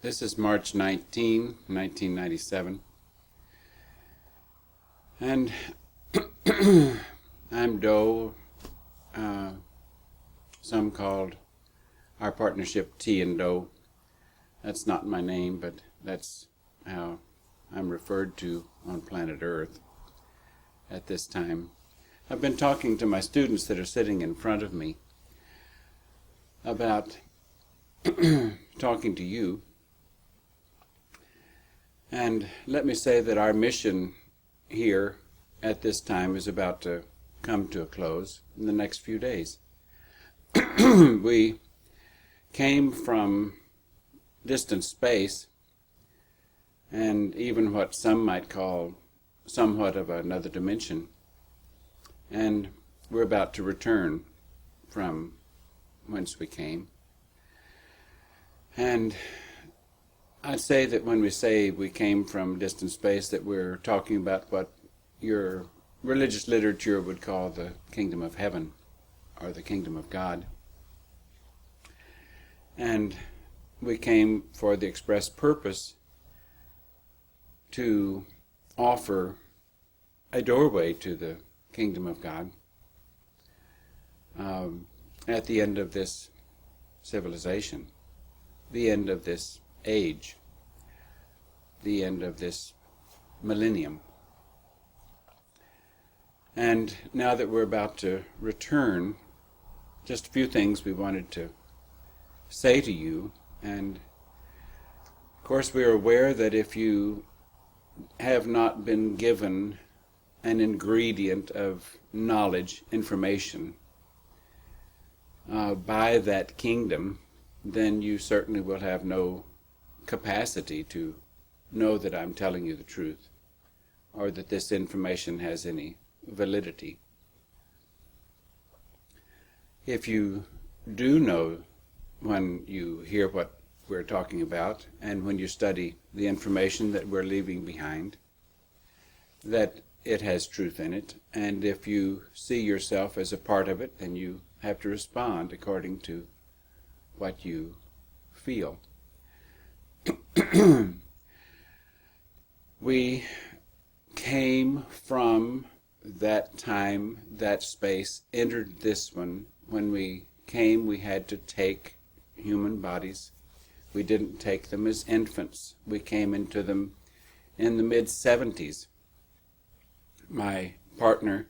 This is March 19, 1997, and I'm Doe, some called our partnership T and Doe. That's not my name, but that's how I'm referred to on planet Earth at this time. I've been talking to my students that are sitting in front of me about talking to you. And let me say that our mission here at this time is about to come to a close in the next few days. We came from distant space, and even what some might call somewhat of another dimension, and we're about to return from whence we came. And I'd say that when we say we came from distant space, that we're talking about what your religious literature would call the kingdom of heaven, or the kingdom of God. And we came for the express purpose to offer a doorway to the kingdom of God at the end of this civilization, the end of this age, the end of this millennium. And now that we're about to return, just a few things we wanted to say to you. And of course we are aware that if you have not been given an ingredient of knowledge, information by that kingdom, then you certainly will have no capacity to know that I'm telling you the truth, or that this information has any validity. If you do know, when you hear what we're talking about, and when you study the information that we're leaving behind, that it has truth in it, and if you see yourself as a part of it, then you have to respond according to what you feel. We came from that time, that space, entered this one. When we came, we had to take human bodies. We didn't take them as infants. We came into them in the mid-70s. My partner,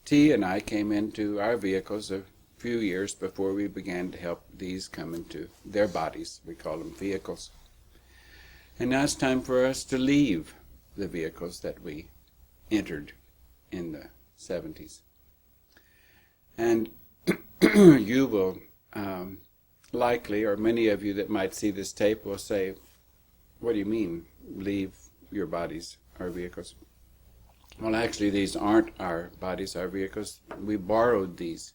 T, and I came into our vehicles a few years before we began to help these come into their bodies. We call them vehicles. And now it's time for us to leave the vehicles that we entered in the 70s. And you will likely, or many of you that might see this tape will say, what do you mean, leave your bodies, our vehicles? Well, actually, these aren't our bodies, our vehicles. We borrowed these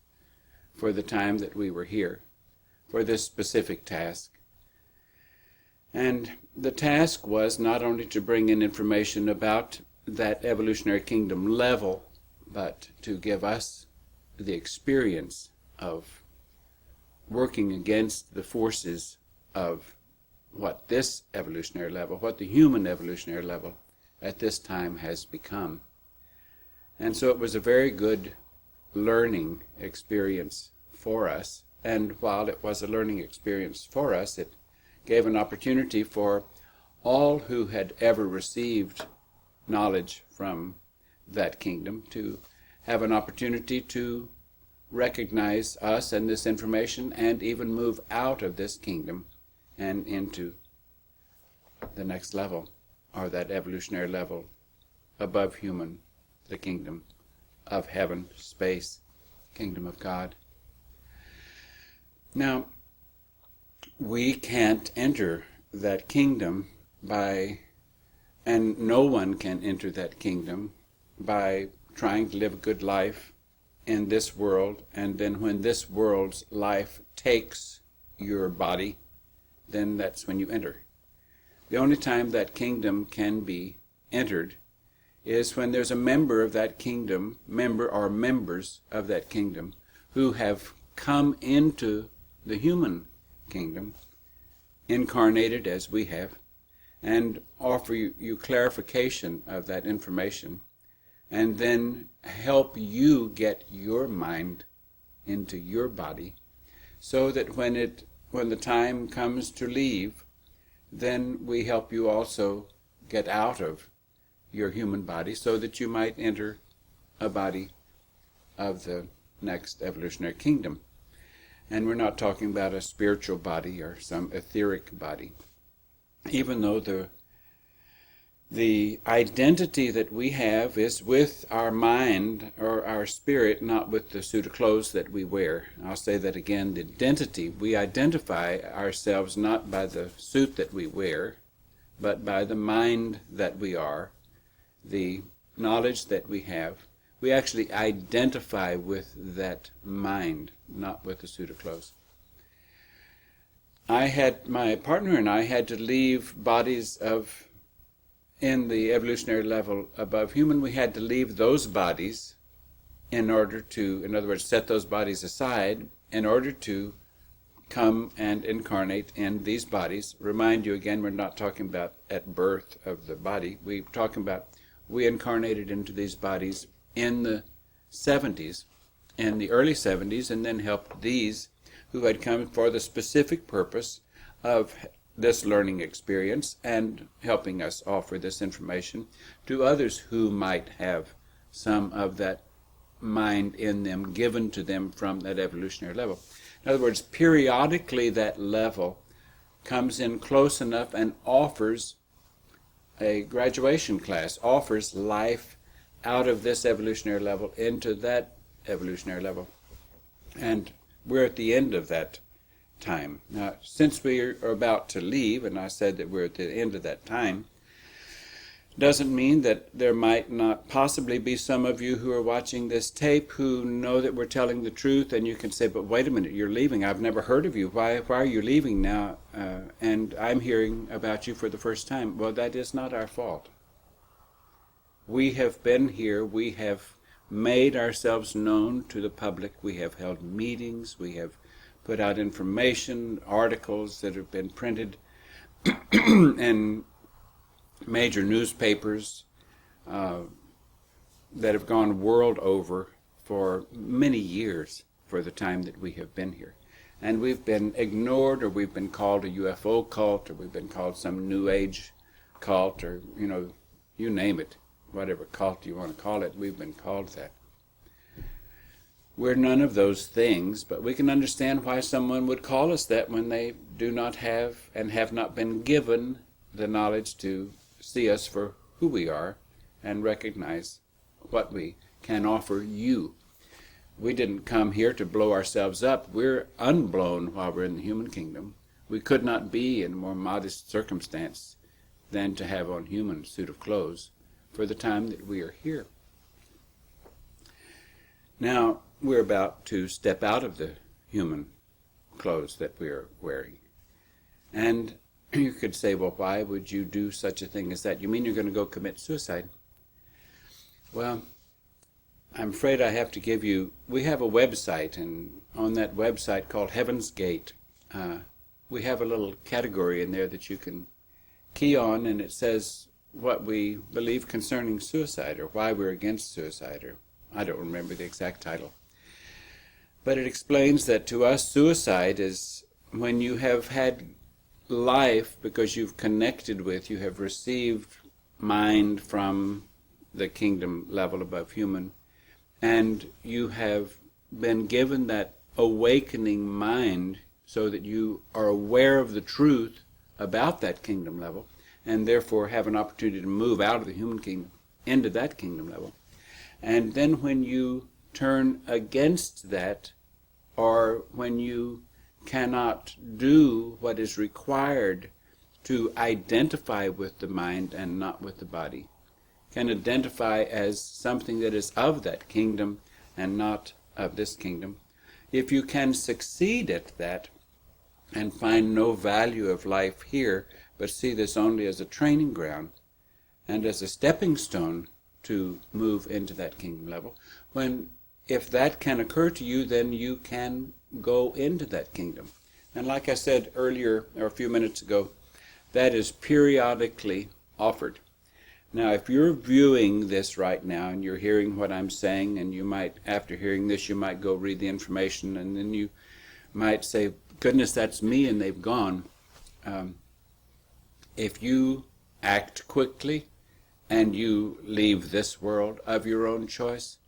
for the time that we were here, for this specific task. And the task was not only to bring in information about that evolutionary kingdom level, but to give us the experience of working against the forces of what this evolutionary level, what the human evolutionary level at this time has become. And so it was a very good learning experience for us. And while it was a learning experience for us, it gave an opportunity for all who had ever received knowledge from that kingdom to have an opportunity to recognize us and this information, and even move out of this kingdom and into the next level, or that evolutionary level above human, the kingdom of heaven, space, kingdom of God. Now, we can't enter that kingdom and no one can enter that kingdom by trying to live a good life in this world, and then when this world's life takes your body, then that's when you enter. The only time that kingdom can be entered is when there's a member of that kingdom, member or members of that kingdom, who have come into the human kingdom incarnated as we have, and offer you clarification of that information, and then help you get your mind into your body, so that when the time comes to leave, then we help you also get out of your human body, so that you might enter a body of the next evolutionary kingdom. And we're not talking about a spiritual body or some etheric body, even though the identity that we have is with our mind or our spirit, not with the suit of clothes that we wear. I'll say that again, the identity. We identify ourselves not by the suit that we wear, but by the mind that we are, the knowledge that we have. We actually identify with that mind, not with the suit of clothes. My partner and I had to leave bodies in the evolutionary level above human. We had to leave those bodies in order to, in other words, set those bodies aside in order to come and incarnate in these bodies. Remind you again, we're not talking about at birth of the body. We're talking about we incarnated into these bodies in the 70s, in the early 70s, and then helped these who had come for the specific purpose of this learning experience and helping us offer this information to others who might have some of that mind in them given to them from that evolutionary level. In other words, periodically that level comes in close enough and offers a graduation class, offers life out of this evolutionary level into that evolutionary level. And we're at the end of that time. Now, since we are about to leave, and I said that we're at the end of that time, doesn't mean that there might not possibly be some of you who are watching this tape who know that we're telling the truth, and you can say, but wait a minute, you're leaving. I've never heard of you. Why are you leaving now? And I'm hearing about you for the first time. Well, that is not our fault. We have been here. We have made ourselves known to the public. We have held meetings. We have put out information, articles that have been printed in major newspapers that have gone world over for many years for the time that we have been here. And we've been ignored, or we've been called a UFO cult, or we've been called some New Age cult, or, you name it, whatever cult you want to call it, we've been called that. We're none of those things, but we can understand why someone would call us that when they do not have and have not been given the knowledge to see us for who we are and recognize what we can offer you. We didn't come here to blow ourselves up. We're unblown while we're in the human kingdom. We could not be in a more modest circumstance than to have on human suit of clothes for the time that we are here. Now, we're about to step out of the human clothes that we are wearing. And you could say, well, why would you do such a thing as that? You mean you're going to go commit suicide? Well, I'm afraid I have to give you, we have a website, and on that website called Heaven's Gate, we have a little category in there that you can key on, and it says what we believe concerning suicide, or why we're against suicide, or I don't remember the exact title. But it explains that to us, suicide is when you have had life because you've connected with, you have received mind from the kingdom level above human, and you have been given that awakening mind so that you are aware of the truth about that kingdom level, and therefore have an opportunity to move out of the human kingdom into that kingdom level. And then when you turn against that, or when you cannot do what is required to identify with the mind and not with the body, can identify as something that is of that kingdom and not of this kingdom. If you can succeed at that and find no value of life here, but see this only as a training ground and as a stepping stone to move into that kingdom level, if that can occur to you, then you can go into that kingdom. And like I said earlier, or a few minutes ago, that is periodically offered. Now, if you're viewing this right now and you're hearing what I'm saying, and you might, after hearing this, you might go read the information, and then you might say, goodness, that's me, and they've gone. If you act quickly and you leave this world of your own choice,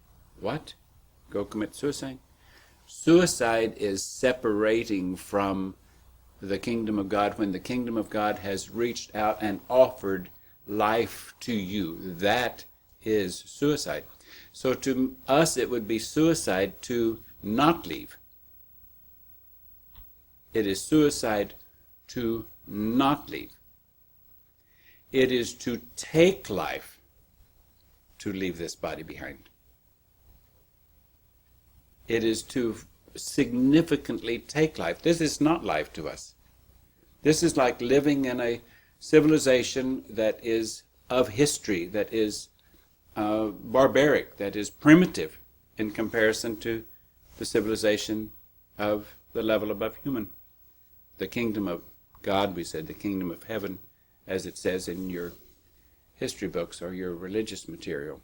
what? Go commit suicide? Suicide is separating from the kingdom of God when the kingdom of God has reached out and offered life to you. That is suicide. So to us it would be suicide to not leave. It is suicide to not leave. It is to take life to leave this body behind. It is to significantly take life. This is not life to us. This is like living in a civilization that is of history, that is barbaric, that is primitive in comparison to the civilization of the level above human. The kingdom of God, we said, the kingdom of heaven, as it says in your history books or your religious material.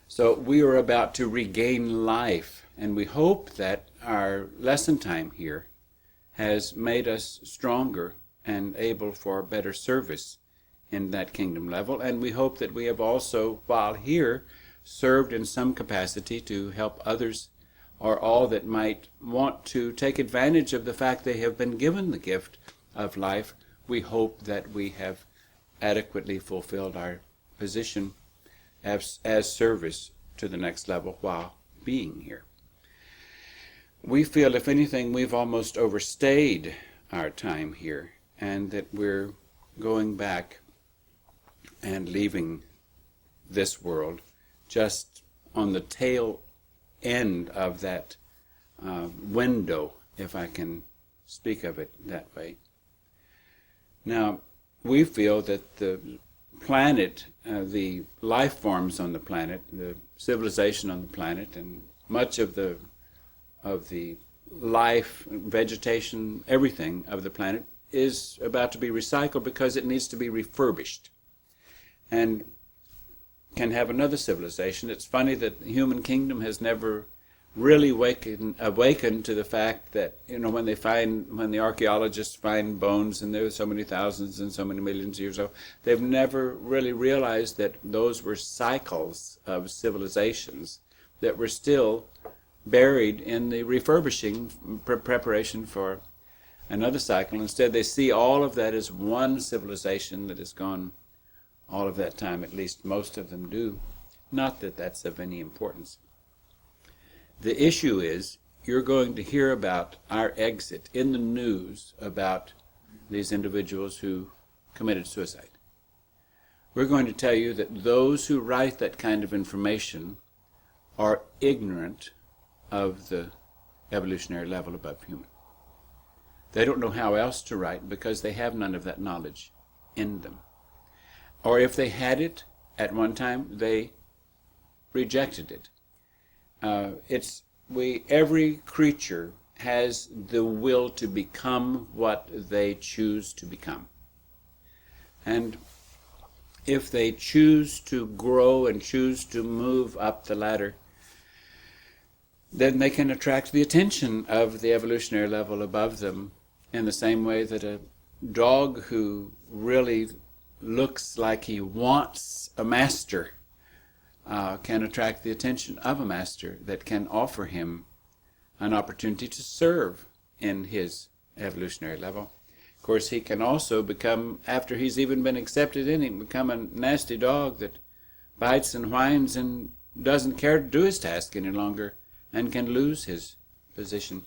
So we are about to regain life, and we hope that our lesson time here has made us stronger and able for better service in that kingdom level. And we hope that we have also, while here, served in some capacity to help others or all that might want to take advantage of the fact they have been given the gift of life. We hope that we have adequately fulfilled our position as service to the next level while being here. We feel, if anything, we've almost overstayed our time here, and that we're going back and leaving this world just on the tail end of that window, if I can speak of it that way. Now, we feel that the planet, the life forms on the planet, the civilization on the planet, and much of the life, vegetation, everything of the planet is about to be recycled because it needs to be refurbished and can have another civilization. It's funny that the human kingdom has never really awakened to the fact that, when the archaeologists find bones, and there are so many thousands and so many millions of years old, they've never really realized that those were cycles of civilizations that were still buried in the refurbishing preparation for another cycle. Instead, they see all of that as one civilization that has gone all of that time. At least most of them do. Not that that's of any importance. The issue is, you're going to hear about our exit in the news about these individuals who committed suicide. We're going to tell you that those who write that kind of information are ignorant of the evolutionary level above human. They don't know how else to write because they have none of that knowledge in them. Or if they had it at one time, they rejected it. Every creature has the will to become what they choose to become. And if they choose to grow and choose to move up the ladder, then they can attract the attention of the evolutionary level above them in the same way that a dog who really looks like he wants a master can attract the attention of a master that can offer him an opportunity to serve in his evolutionary level. Of course, he can also become, after he's even been accepted in, he can become a nasty dog that bites and whines and doesn't care to do his task any longer and can lose his position,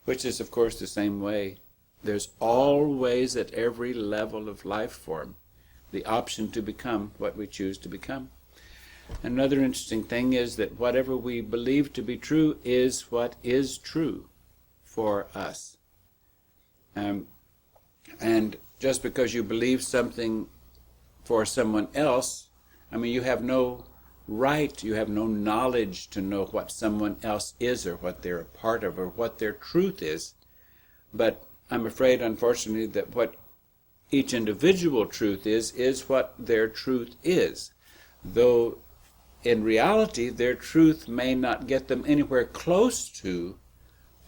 which is, of course, the same way. There's always, at every level of life form, the option to become what we choose to become. Another interesting thing is that whatever we believe to be true is what is true for us. And just because you believe something for someone else, you have no right, you have no knowledge to know what someone else is or what they're a part of or what their truth is. But I'm afraid, unfortunately, that what each individual truth is what their truth is. Though in reality, their truth may not get them anywhere close to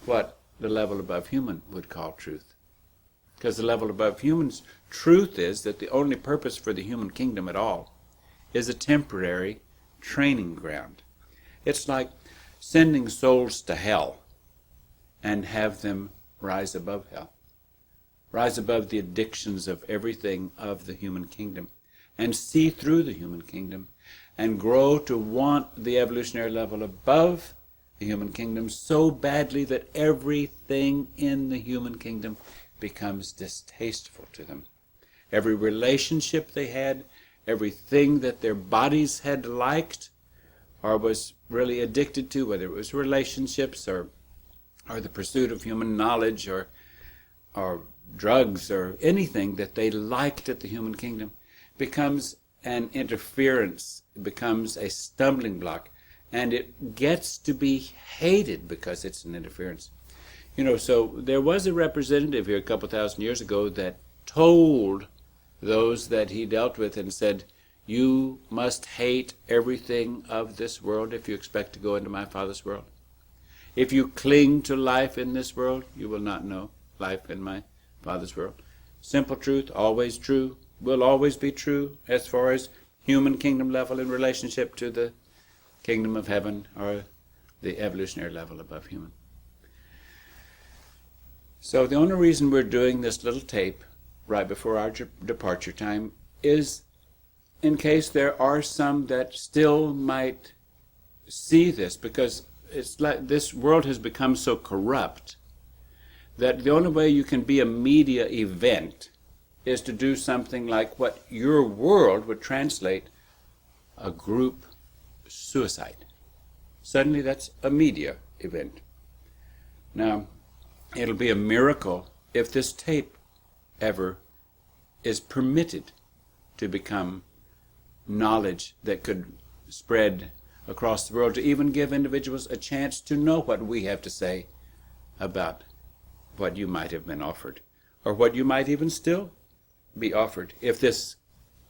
what the level above human would call truth. Because the level above human's truth is that the only purpose for the human kingdom at all is a temporary training ground. It's like sending souls to hell and have them rise above hell. Rise above the addictions of everything of the human kingdom and see through the human kingdom and grow to want the evolutionary level above the human kingdom so badly that everything in the human kingdom becomes distasteful to them. Every relationship they had, everything that their bodies had liked or was really addicted to, whether it was relationships or the pursuit of human knowledge or drugs or anything that they liked at the human kingdom, becomes an interference, becomes a stumbling block, and it gets to be hated because it's an interference. So there was a representative here a couple thousand years ago that told those that he dealt with and said, you must hate everything of this world if you expect to go into my Father's world. If you cling to life in this world, you will not know life in my Father's world. Simple truth, always true, will always be true as far as human kingdom level in relationship to the kingdom of heaven or the evolutionary level above human. So the only reason we're doing this little tape right before our departure time is in case there are some that still might see this, because it's like this world has become so corrupt that the only way you can be a media event is to do something like what your world would translate a group suicide. Suddenly that's a media event. Now, it'll be a miracle if this tape ever is permitted to become knowledge that could spread across the world, to even give individuals a chance to know what we have to say about what you might have been offered, or what you might even still be offered if this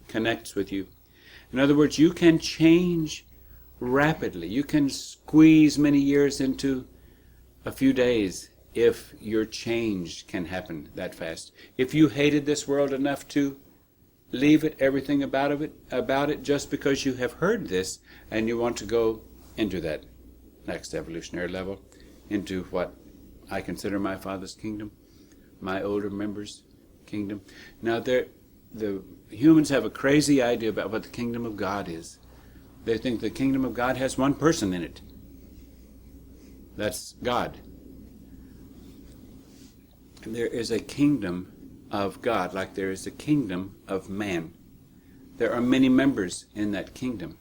connects with you. In other words, you can change rapidly. You can squeeze many years into a few days if your change can happen that fast. If you hated this world enough to leave it, everything about it, just because you have heard this and you want to go into that next evolutionary level, into what I consider my Father's kingdom, my older members' kingdom. Now, the humans have a crazy idea about what the kingdom of God is. They think the kingdom of God has one person in it. That's God. There is a kingdom of God, like there is a kingdom of man. There are many members in that kingdom.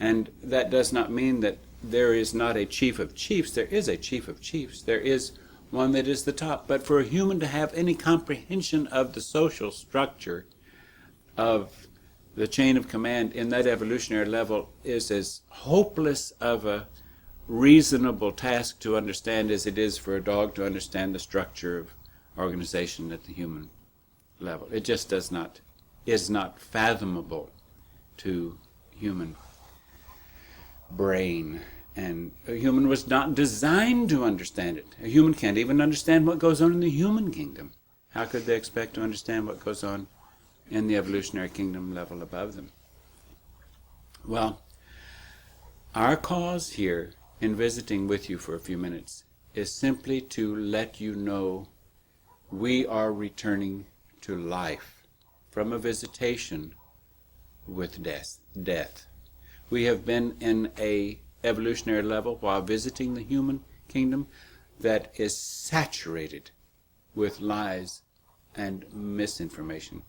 And that does not mean that there is not a chief of chiefs. There is a chief of chiefs. There is one that is the top. But for a human to have any comprehension of the social structure of the chain of command in that evolutionary level is as hopeless of a reasonable task to understand as it is for a dog to understand the structure of organization at the human level. It just is not fathomable to human brain. And a human was not designed to understand it. A human can't even understand what goes on in the human kingdom. How could they expect to understand what goes on in the evolutionary kingdom level above them? Well, our cause here in visiting with you for a few minutes is simply to let you know we are returning to life from a visitation with death. We have been in a evolutionary level while visiting the human kingdom that is saturated with lies and misinformation,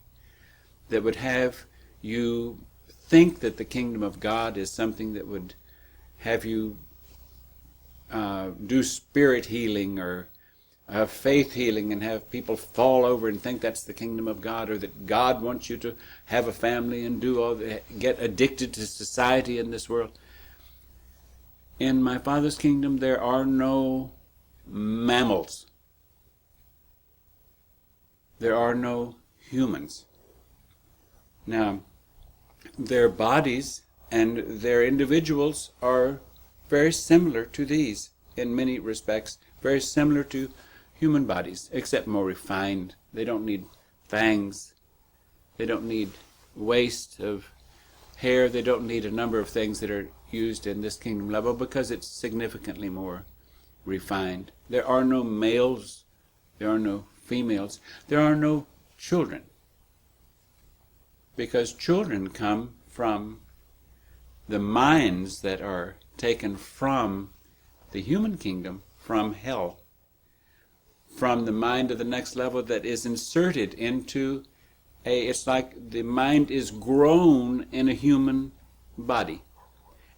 that would have you think that the kingdom of God is something that would have you do spirit healing or faith healing and have people fall over and think that's the kingdom of God, or that God wants you to have a family and do all get addicted to society in this world. In my Father's kingdom, there are no mammals There are no humans. Now, their bodies and their individuals are very similar to these in many respects, very similar to human bodies, except more refined. They don't need fangs. They don't need waste of hair. They don't need a number of things that are used in this kingdom level because it's significantly more refined. There are no males. There are no females. There are no children. Because children come from the minds that are taken from the human kingdom, from hell, from the mind of the next level that is inserted into it's like the mind is grown in a human body.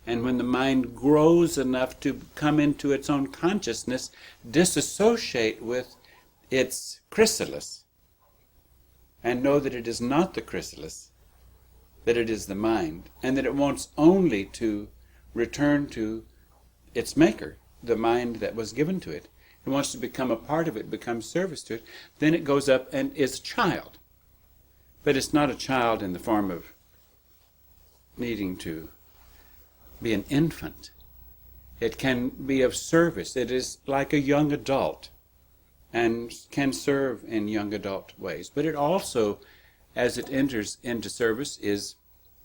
And when the mind grows enough to come into its own consciousness, disassociate with its chrysalis, and know that it is not the chrysalis, that it is the mind, and that it wants only to return to its maker, the mind that was given to it. It wants to become a part of it, become service to it. Then it goes up and is a child. But it's not a child in the form of needing to be an infant. It can be of service. It is like a young adult and can serve in young adult ways. But it also, as it enters into service, is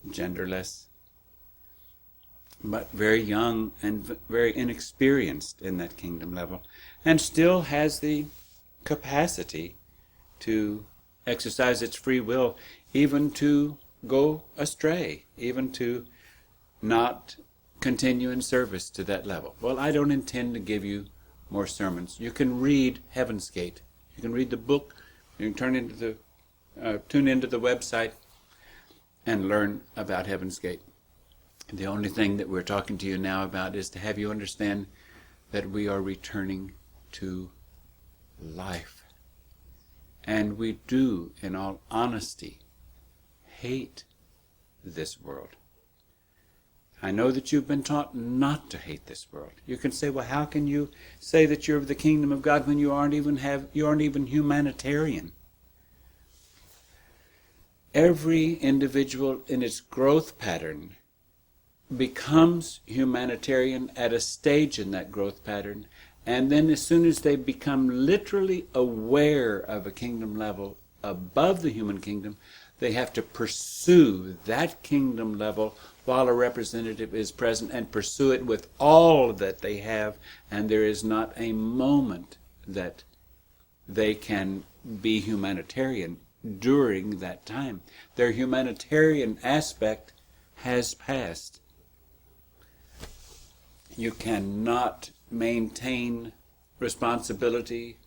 genderless, but very young and very inexperienced in that kingdom level, and still has the capacity to exercise its free will, even to go astray, even to not continue in service to that level. Well, I don't intend to give you more sermons. You can read Heaven's Gate. You can read the book. You can tune into the website and learn about Heaven's Gate. The only thing that we're talking to you now about is to have you understand that we are returning to life. And we do, in all honesty, hate this world. I know that you've been taught not to hate this world. You can say, well, how can you say that you're of the kingdom of God when you aren't even humanitarian? Every individual in its growth pattern becomes humanitarian at a stage in that growth pattern, and then as soon as they become literally aware of a kingdom level above the human kingdom, they have to pursue that kingdom level while a representative is present, and pursue it with all that they have, and there is not a moment that they can be humanitarian during that time. Their humanitarian aspect has passed. You cannot maintain responsibility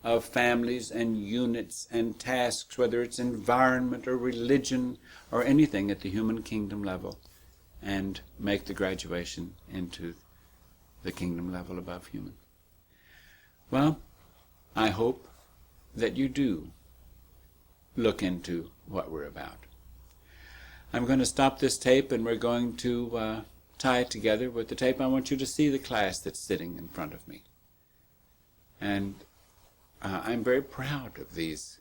of families and units and tasks, whether it's environment or religion or anything at the human kingdom level, and make the graduation into the kingdom level above human. Well, I hope that you do look into what we're about. I'm going to stop this tape, and we're going to tie it together with the tape. I want you to see the class that's sitting in front of me. And I'm very proud of these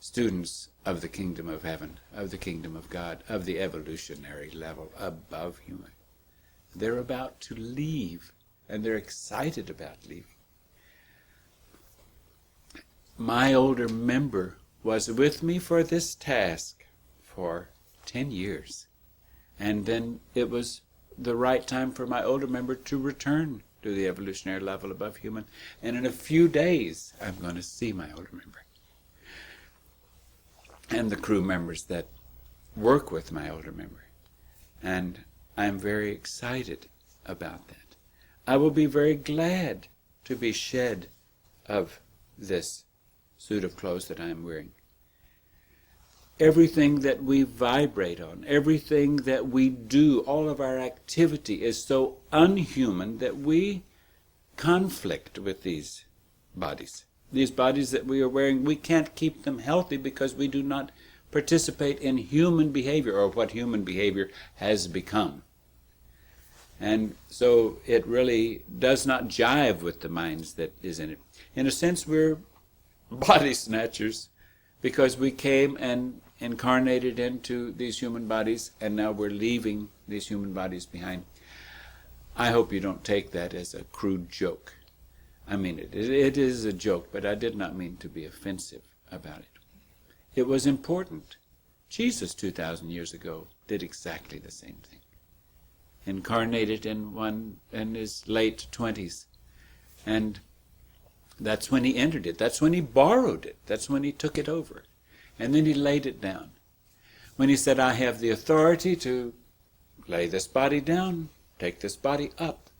students of the kingdom of heaven, of the kingdom of God, of the evolutionary level above human. They're about to leave, and they're excited about leaving. My older member was with me for this task for 10 years. And then it was the right time for my older member to return to the evolutionary level above human. And in a few days, I'm going to see my older member. And the crew members that work with my older member. And I'm very excited about that. I will be very glad to be shed of this suit of clothes that I am wearing. Everything that we vibrate on, everything that we do, all of our activity is so unhuman that we conflict with these bodies. These bodies that we are wearing, we can't keep them healthy because we do not participate in human behavior, or what human behavior has become. And so it really does not jive with the minds that is in it. In a sense, we're body snatchers, because we came and incarnated into these human bodies, and now we're leaving these human bodies behind. I hope you don't take that as a crude joke. I mean it. It is a joke, but I did not mean to be offensive about it. It was important. Jesus 2,000 years ago did exactly the same thing. Incarnated in his late 20s. And that's when he entered it. That's when he borrowed it. That's when he took it over. And then he laid it down. When he said, I have the authority to lay this body down, take this body up.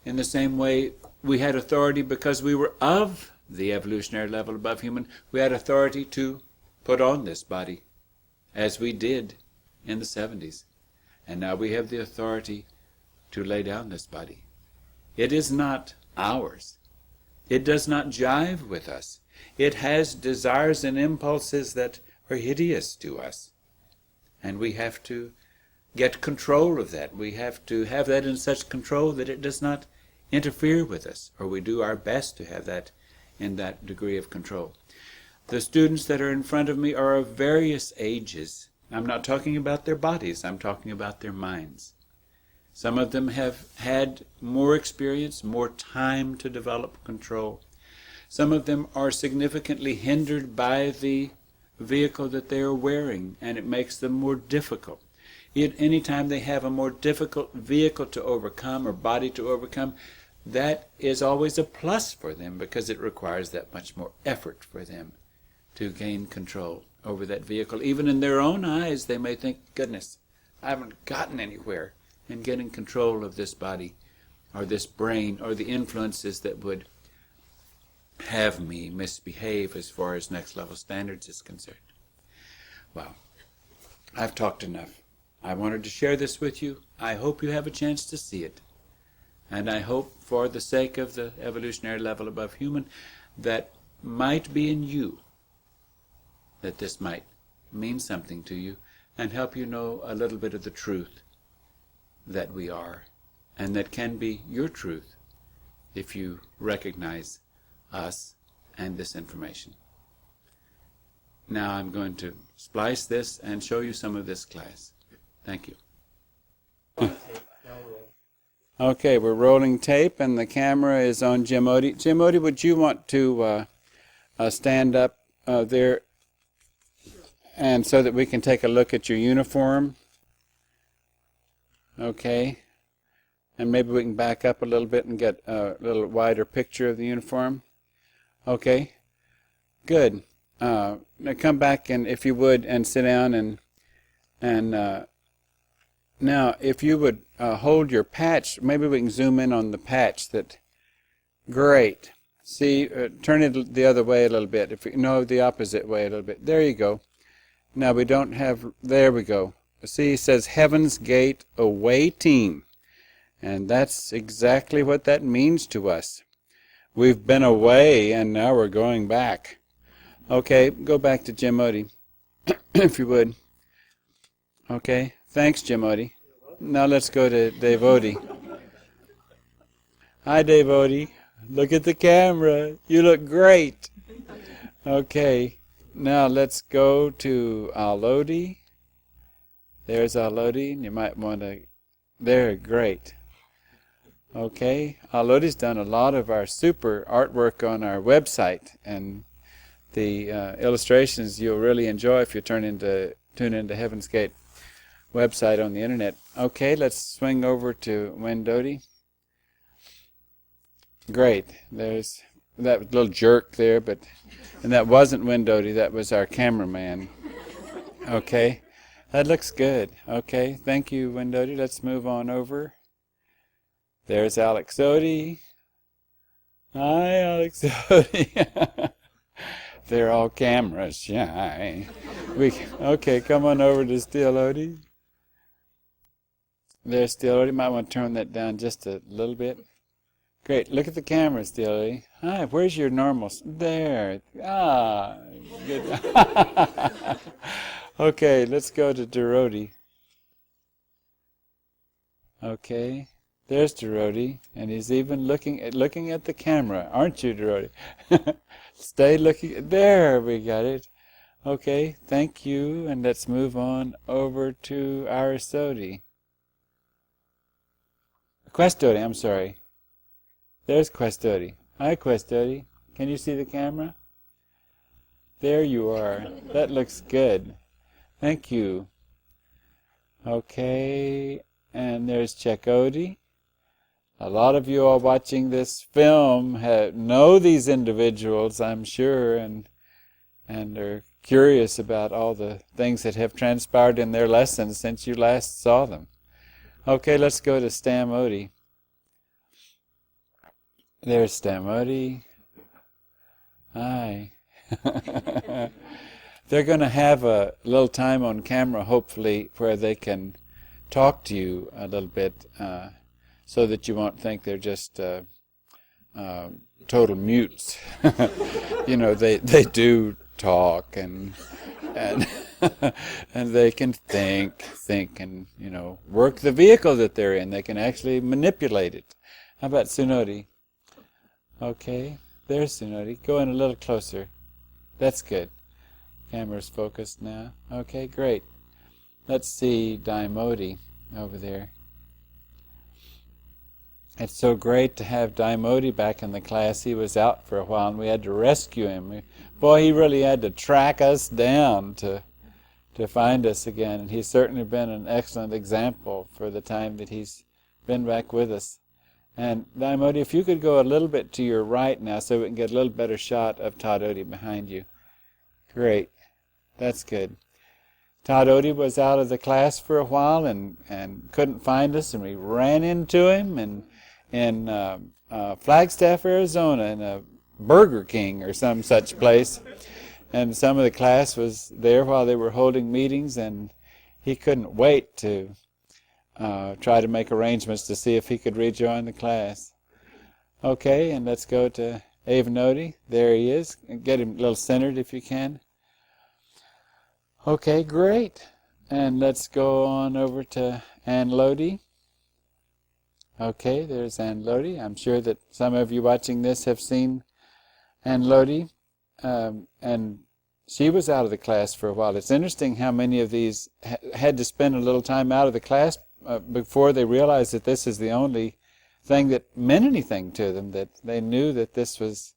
In the same way, we had authority because we were of the evolutionary level above human. We had authority to put on this body, as we did in the 70s. And now we have the authority to lay down this body. It is not ours. It does not jive with us. It has desires and impulses that are hideous to us. And we have to get control of that. We have to have that in such control that it does not interfere with us, or we do our best to have that in that degree of control. The students that are in front of me are of various ages. I'm not talking about their bodies, I'm talking about their minds. Some of them have had more experience, more time to develop control. Some of them are significantly hindered by the vehicle that they are wearing, and it makes them more difficult. Any time they have a more difficult vehicle to overcome or body to overcome, that is always a plus for them because it requires that much more effort for them to gain control over that vehicle. Even in their own eyes, they may think, goodness, I haven't gotten anywhere in getting control of this body or this brain or the influences that would have me misbehave as far as next level standards is concerned. Well, I've talked enough. I wanted to share this with you. I hope you have a chance to see it. And I hope, for the sake of the evolutionary level above human, that might be in you, that this might mean something to you and help you know a little bit of the truth that we are, and that can be your truth if you recognize us and this information. Now I'm going to splice this and show you some of this class. Thank you. Okay, we're rolling tape and the camera is on Jim Odie. Jim Odie, would you want to stand up there and so that we can take a look at your uniform? Okay. And maybe we can back up a little bit and get a little wider picture of the uniform. Okay. Good. Now come back, and if you would, and sit down, and now if you would hold your patch, maybe we can zoom in on the patch. Great. See, turn it the other way a little bit. No, the opposite way a little bit. There you go. Now we don't have, there we go. See, it says Heaven's Gate awaiting. And that's exactly what that means to us. We've been away and now we're going back. Okay, go back to Jim Odie, if you would. Okay, thanks Jim Odie. Now let's go to Dave Odie. Hi Dave Odie. Look at the camera. You look great. Okay, now let's go to Al-Odie. There's Al-Odie. You might want to... There, great. Okay, Al-Odie's done a lot of our super artwork on our website, and the illustrations you'll really enjoy if you tune into Heaven's Gate website on the internet. Okay, let's swing over to Wendodie. Great. There's that little jerk there, and that wasn't Wendodie, that was our cameraman. Okay, that looks good. Okay, thank you, Wendodie. Let's move on over. There's Alex Odie. Hi, Alex Odie. They're all camera shy. Okay, come on over to Steel Odie. There's Steel Odie. Might want to turn that down just a little bit. Great. Look at the camera, Steel Odie. Hi, where's your normal? There. Ah, good. Okay, let's go to Dorody. Okay. There's Dorothy, and he's even looking at the camera, aren't you, Dorothy? Stay looking. There, we got it. Okay, thank you, and let's move on over to Arasodi. Questodi, I'm sorry. There's Questodi. Hi, Questodi. Can you see the camera? There you are. That looks good. Thank you. Okay, and there's Chekodi. A lot of you all watching this film know these individuals, I'm sure, and are curious about all the things that have transpired in their lessons since you last saw them. Okay, let's go to Stamodi. There's Stamodi. Hi. They're going to have a little time on camera, hopefully, where they can talk to you a little bit, so that you won't think they're just total mutes. You know, they do talk and and they can think and, you know, work the vehicle that they're in. They can actually manipulate it. How about Sunodi? Okay, there's Sunodi. Go in a little closer. That's good. Camera's focused now. Okay, great. Let's see Daimodi over there. It's so great to have Daimodi back in the class. He was out for a while and we had to rescue him. Boy, he really had to track us down to find us again. And he's certainly been an excellent example for the time that he's been back with us. And Daimodi, if you could go a little bit to your right now so we can get a little better shot of Tadodi behind you. Great. That's good. Tadodi was out of the class for a while and couldn't find us, and we ran into him in Flagstaff, Arizona, in a Burger King or some such place. And some of the class was there while they were holding meetings, and he couldn't wait to try to make arrangements to see if he could rejoin the class. Okay, and let's go to Avenodi. There he is. Get him a little centered if you can. Okay, great. And let's go on over to Ann Lodi. Okay, there's Ann Lodi. I'm sure that some of you watching this have seen Ann Lodi. And she was out of the class for a while. It's interesting how many of these had to spend a little time out of the class before they realized that this is the only thing that meant anything to them, that they knew that this was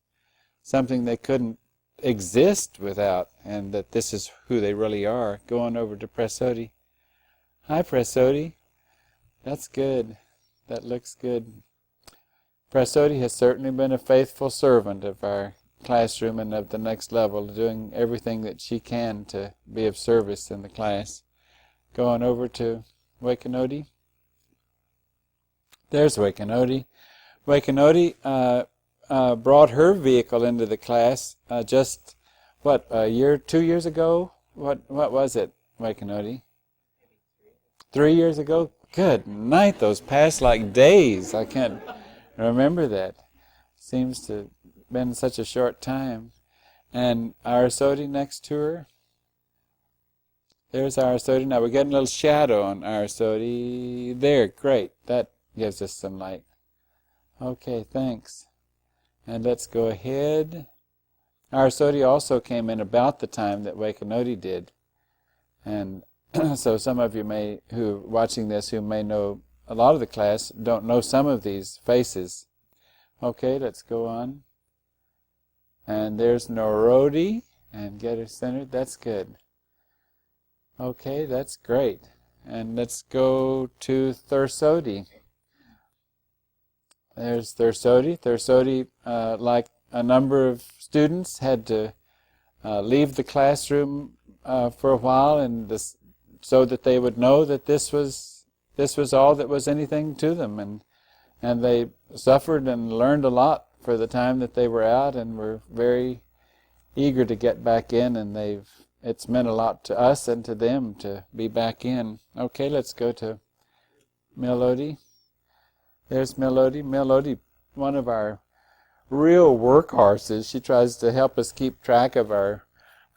something they couldn't exist without, and that this is who they really are. Go on over to Prasodi. Hi, Prasodi. That's good. That looks good. Prasodi has certainly been a faithful servant of our classroom and of the next level, doing everything that she can to be of service in the class. Go on over to Wakanodi. There's Wakanodi. Wakanodi brought her vehicle into the class just, a year, 2 years ago? What was it, Wakanodi? 3 years ago? Good night, those passed like days. I can't remember that. Seems to have been such a short time. And Arasodi next to her. There's Arasodi. Now we're getting a little shadow on Arasodi. There, great. That gives us some light. Okay, thanks. And let's go ahead. Arasodi also came in about the time that Wakanodi did. And so some of you who are watching this, who may know a lot of the class, don't know some of these faces. Okay, let's go on. And there's Norodi, and get her centered. That's good. Okay, that's great. And let's go to Thursodi. There's Thursodi. Thursodi, like a number of students, had to leave the classroom for a while, and so that they would know that this was all that was anything to them, and they suffered and learned a lot for the time that they were out, and were very eager to get back in, and it's meant a lot to us and to them to be back in. Okay, let's go to Melody. There's Melody. Melody, one of our real workhorses. She tries to help us keep track of our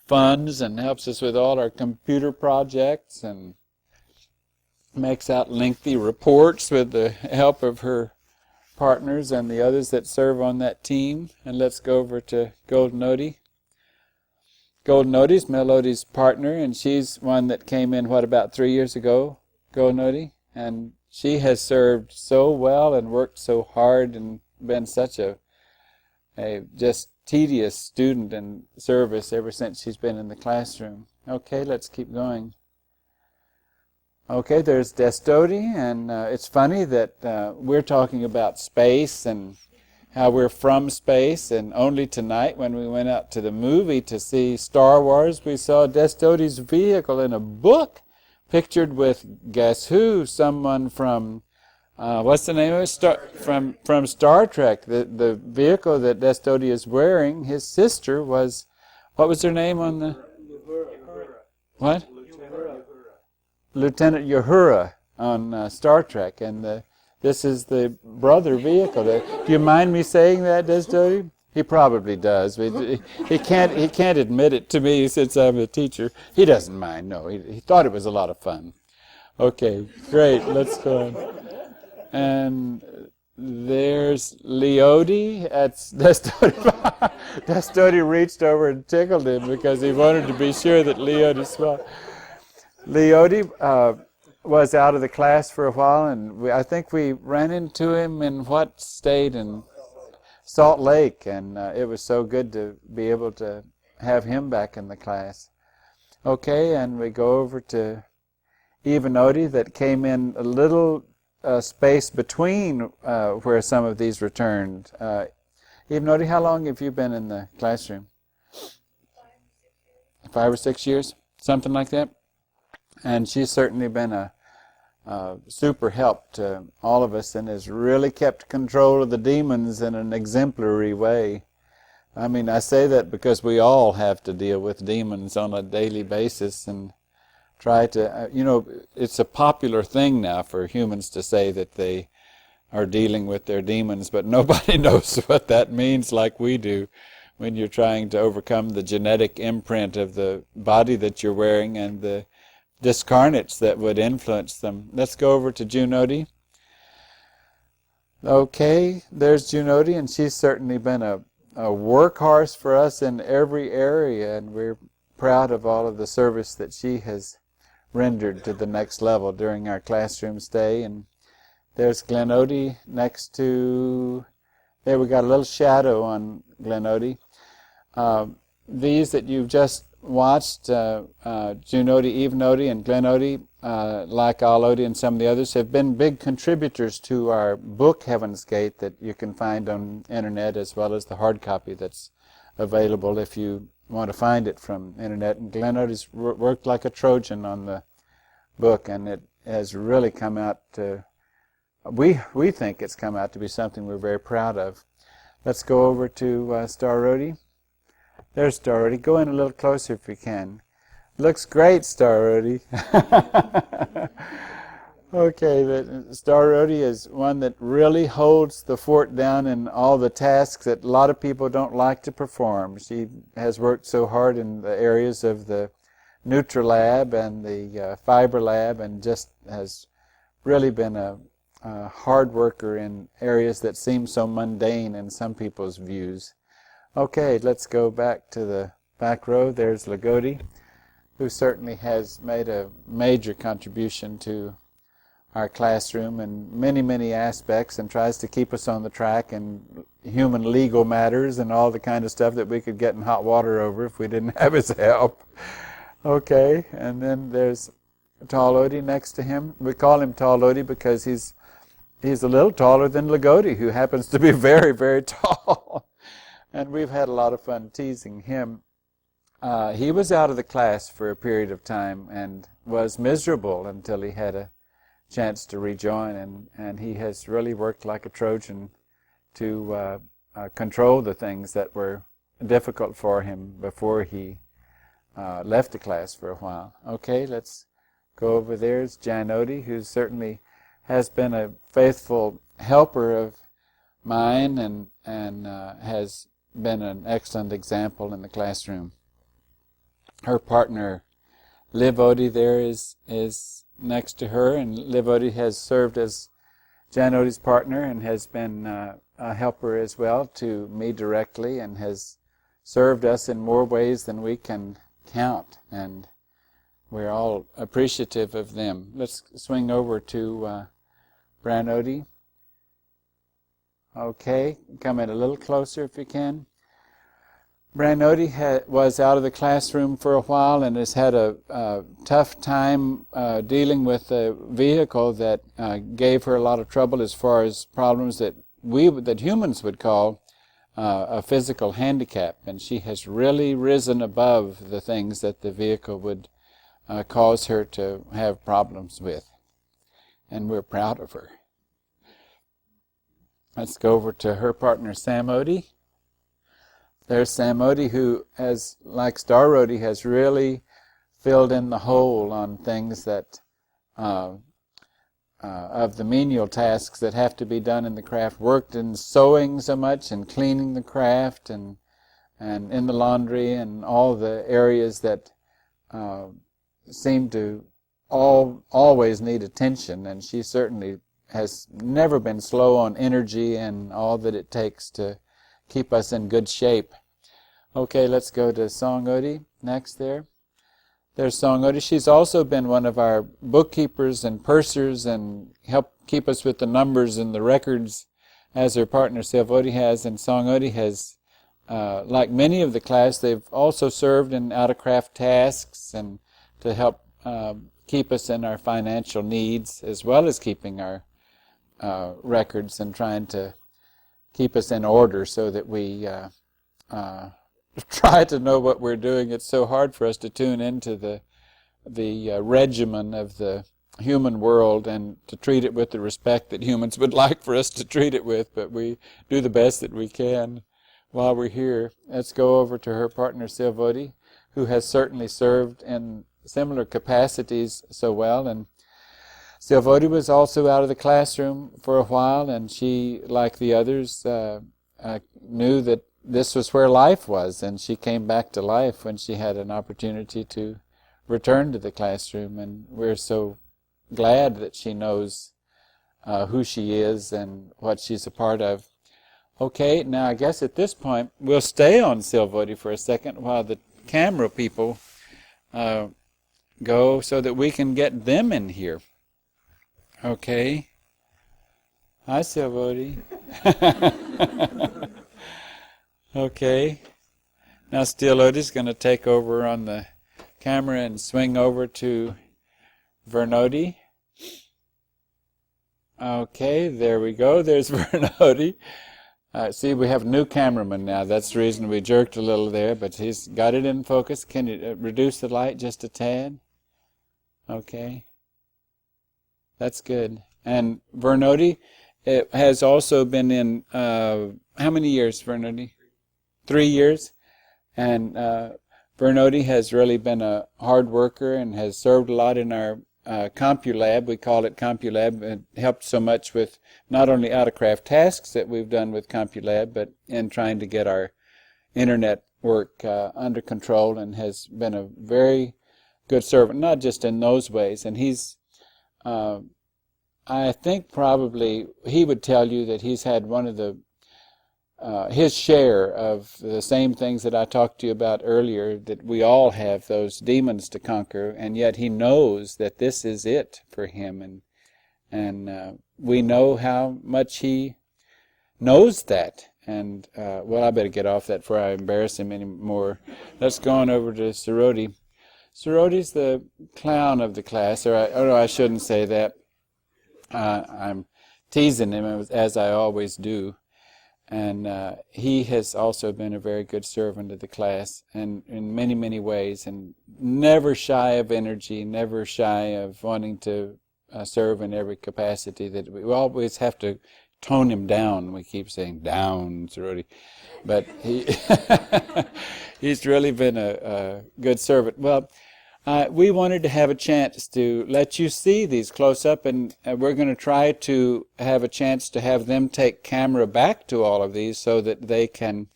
funds and helps us with all our computer projects, and makes out lengthy reports with the help of her partners and the others that serve on that team. And let's go over to Golden Odie. Golden Odie's Melodie's partner, and she's one that came in, about 3 years ago, Golden Odie? And she has served so well and worked so hard and been such a just tedious student in service ever since she's been in the classroom. Okay, let's keep going. Okay, there's Destody, and it's funny that we're talking about space and how we're from space, and only tonight when we went out to the movie to see Star Wars, we saw Destody's vehicle in a book pictured with, guess who, someone from, what's the name of it? From Star Trek. The vehicle that Destody is wearing, his sister was, what was her name on the... What? Lieutenant Uhura on Star Trek, and this is the brother vehicle. Do you mind me saying that, Destody? He probably does. He can't admit it to me since I'm a teacher. He doesn't mind. No, he thought it was a lot of fun. Okay, great. Let's go on. And there's Leody. That's Destody. Destody reached over and tickled him because he wanted to be sure that Leody smiled. Leody was out of the class for a while, and I think we ran into him in what state? In Salt Lake, and it was so good to be able to have him back in the class. Okay, and we go over to Evanody that came in a little space between where some of these returned. Evanody, how long have you been in the classroom? 5 or 6 years, something like that. And she's certainly been a super help to all of us and has really kept control of the demons in an exemplary way. I mean, I say that because we all have to deal with demons on a daily basis and try to, it's a popular thing now for humans to say that they are dealing with their demons, but nobody knows what that means like we do when you're trying to overcome the genetic imprint of the body that you're wearing and the discarnates that would influence them. Let's go over to Junodi. Okay, there's Junodi, and she's certainly been a workhorse for us in every area, and we're proud of all of the service that she has rendered to the next level during our classroom stay. And there's Glenody next to... There we got a little shadow on Glenody. These that you've just watched, Junodi, Evenody, and Glenody, like Alody and some of the others, have been big contributors to our book, Heaven's Gate, that you can find on internet, as well as the hard copy that's available if you want to find it from internet. And Glenody's worked like a Trojan on the book, and it has really come out to, we think it's come out to be something we're very proud of. Let's go over to Starody. There's Starody. Go in a little closer if you can. Looks great, Starody. Okay, but Starody is one that really holds the fort down in all the tasks that a lot of people don't like to perform. She has worked so hard in the areas of the Nutrilab and the Fiber Lab, and just has really been a hard worker in areas that seem so mundane in some people's views. Okay, let's go back to the back row. There's Lagodi, who certainly has made a major contribution to our classroom in many, many aspects, and tries to keep us on the track in human legal matters and all the kind of stuff that we could get in hot water over if we didn't have his help. Okay, and then there's Tall Odie next to him. We call him Tall Odie because he's a little taller than Lagodi, who happens to be very, very tall. And we've had a lot of fun teasing him. He was out of the class for a period of time and was miserable until he had a chance to rejoin, and he has really worked like a Trojan to control the things that were difficult for him before he left the class for a while. Okay, let's go over there. It's Jan Odie, who certainly has been a faithful helper of mine and has been an excellent example in the classroom. Her partner, Liv Odie, there is next to her, and Livodi has served as Janodi's partner and has been a helper as well to me directly, and has served us in more ways than we can count, and we're all appreciative of them. Let's swing over to Branodi. Okay, come in a little closer if you can. Branodi was out of the classroom for a while and has had a tough time dealing with a vehicle that gave her a lot of trouble as far as problems that humans would call a physical handicap, and she has really risen above the things that the vehicle would cause her to have problems with, and we're proud of her. Let's go over to her partner Sam Odie. There's Sam Odie, who, like Star Odie, has really filled in the hole on things that of the menial tasks that have to be done in the craft. Worked in sewing so much, and cleaning the craft, and in the laundry, and all the areas that seem to always need attention. And she certainly has never been slow on energy and all that it takes to keep us in good shape. Okay, let's go to Song Odie next there. There's Song Odie. She's also been one of our bookkeepers and pursers and helped keep us with the numbers and the records, as her partner Sylv Odie has. And Song Odie has, like many of the class, they've also served in out-of-craft tasks and to help keep us in our financial needs, as well as keeping our records and trying to keep us in order so that we try to know what we're doing. It's so hard for us to tune into the regimen of the human world and to treat it with the respect that humans would like for us to treat it with, but we do the best that we can while we're here. Let's go over to her partner Sylv Odie, who has certainly served in similar capacities so well. And Sylv Odie was also out of the classroom for a while, and she, like the others, knew that this was where life was, and she came back to life when she had an opportunity to return to the classroom, and we're so glad that she knows who she is and what she's a part of. Okay, now I guess at this point we'll stay on Sylv Odie for a second while the camera people go, so that we can get them in here. Okay. Hi, Sylv Odie. Okay. Now Still Odie's going to take over on the camera and swing over to Vernodi. Okay, there we go. There's Vernodi. See, we have a new cameraman now. That's the reason we jerked a little there, but he's got it in focus. Can you reduce the light just a tad? Okay. That's good. And Vernodi has also been in, how many years, Vernodi? 3 years. And Vernodi has really been a hard worker and has served a lot in our CompuLab. We call it CompuLab. It helped so much with not only out-of-craft tasks that we've done with CompuLab, but in trying to get our internet work under control, and has been a very good servant, not just in those ways. And he's, I think probably he would tell you that he's had one of the his share of the same things that I talked to you about earlier, that we all have those demons to conquer, and yet he knows that this is it for him, and we know how much he knows that. And well, I better get off that before I embarrass him anymore. Let's go on over to Sarodi. Sarodi's the clown of the class, or I shouldn't say that. I'm teasing him, as I always do. And he has also been a very good servant of the class, and in many, many ways, and never shy of energy, never shy of wanting to serve in every capacity. That we always have to tone him down. We keep saying, down, Sarodi. But he's really been a good servant. Well, we wanted to have a chance to let you see these close up, and we're going to try to have a chance to have them take camera back to all of these so that they can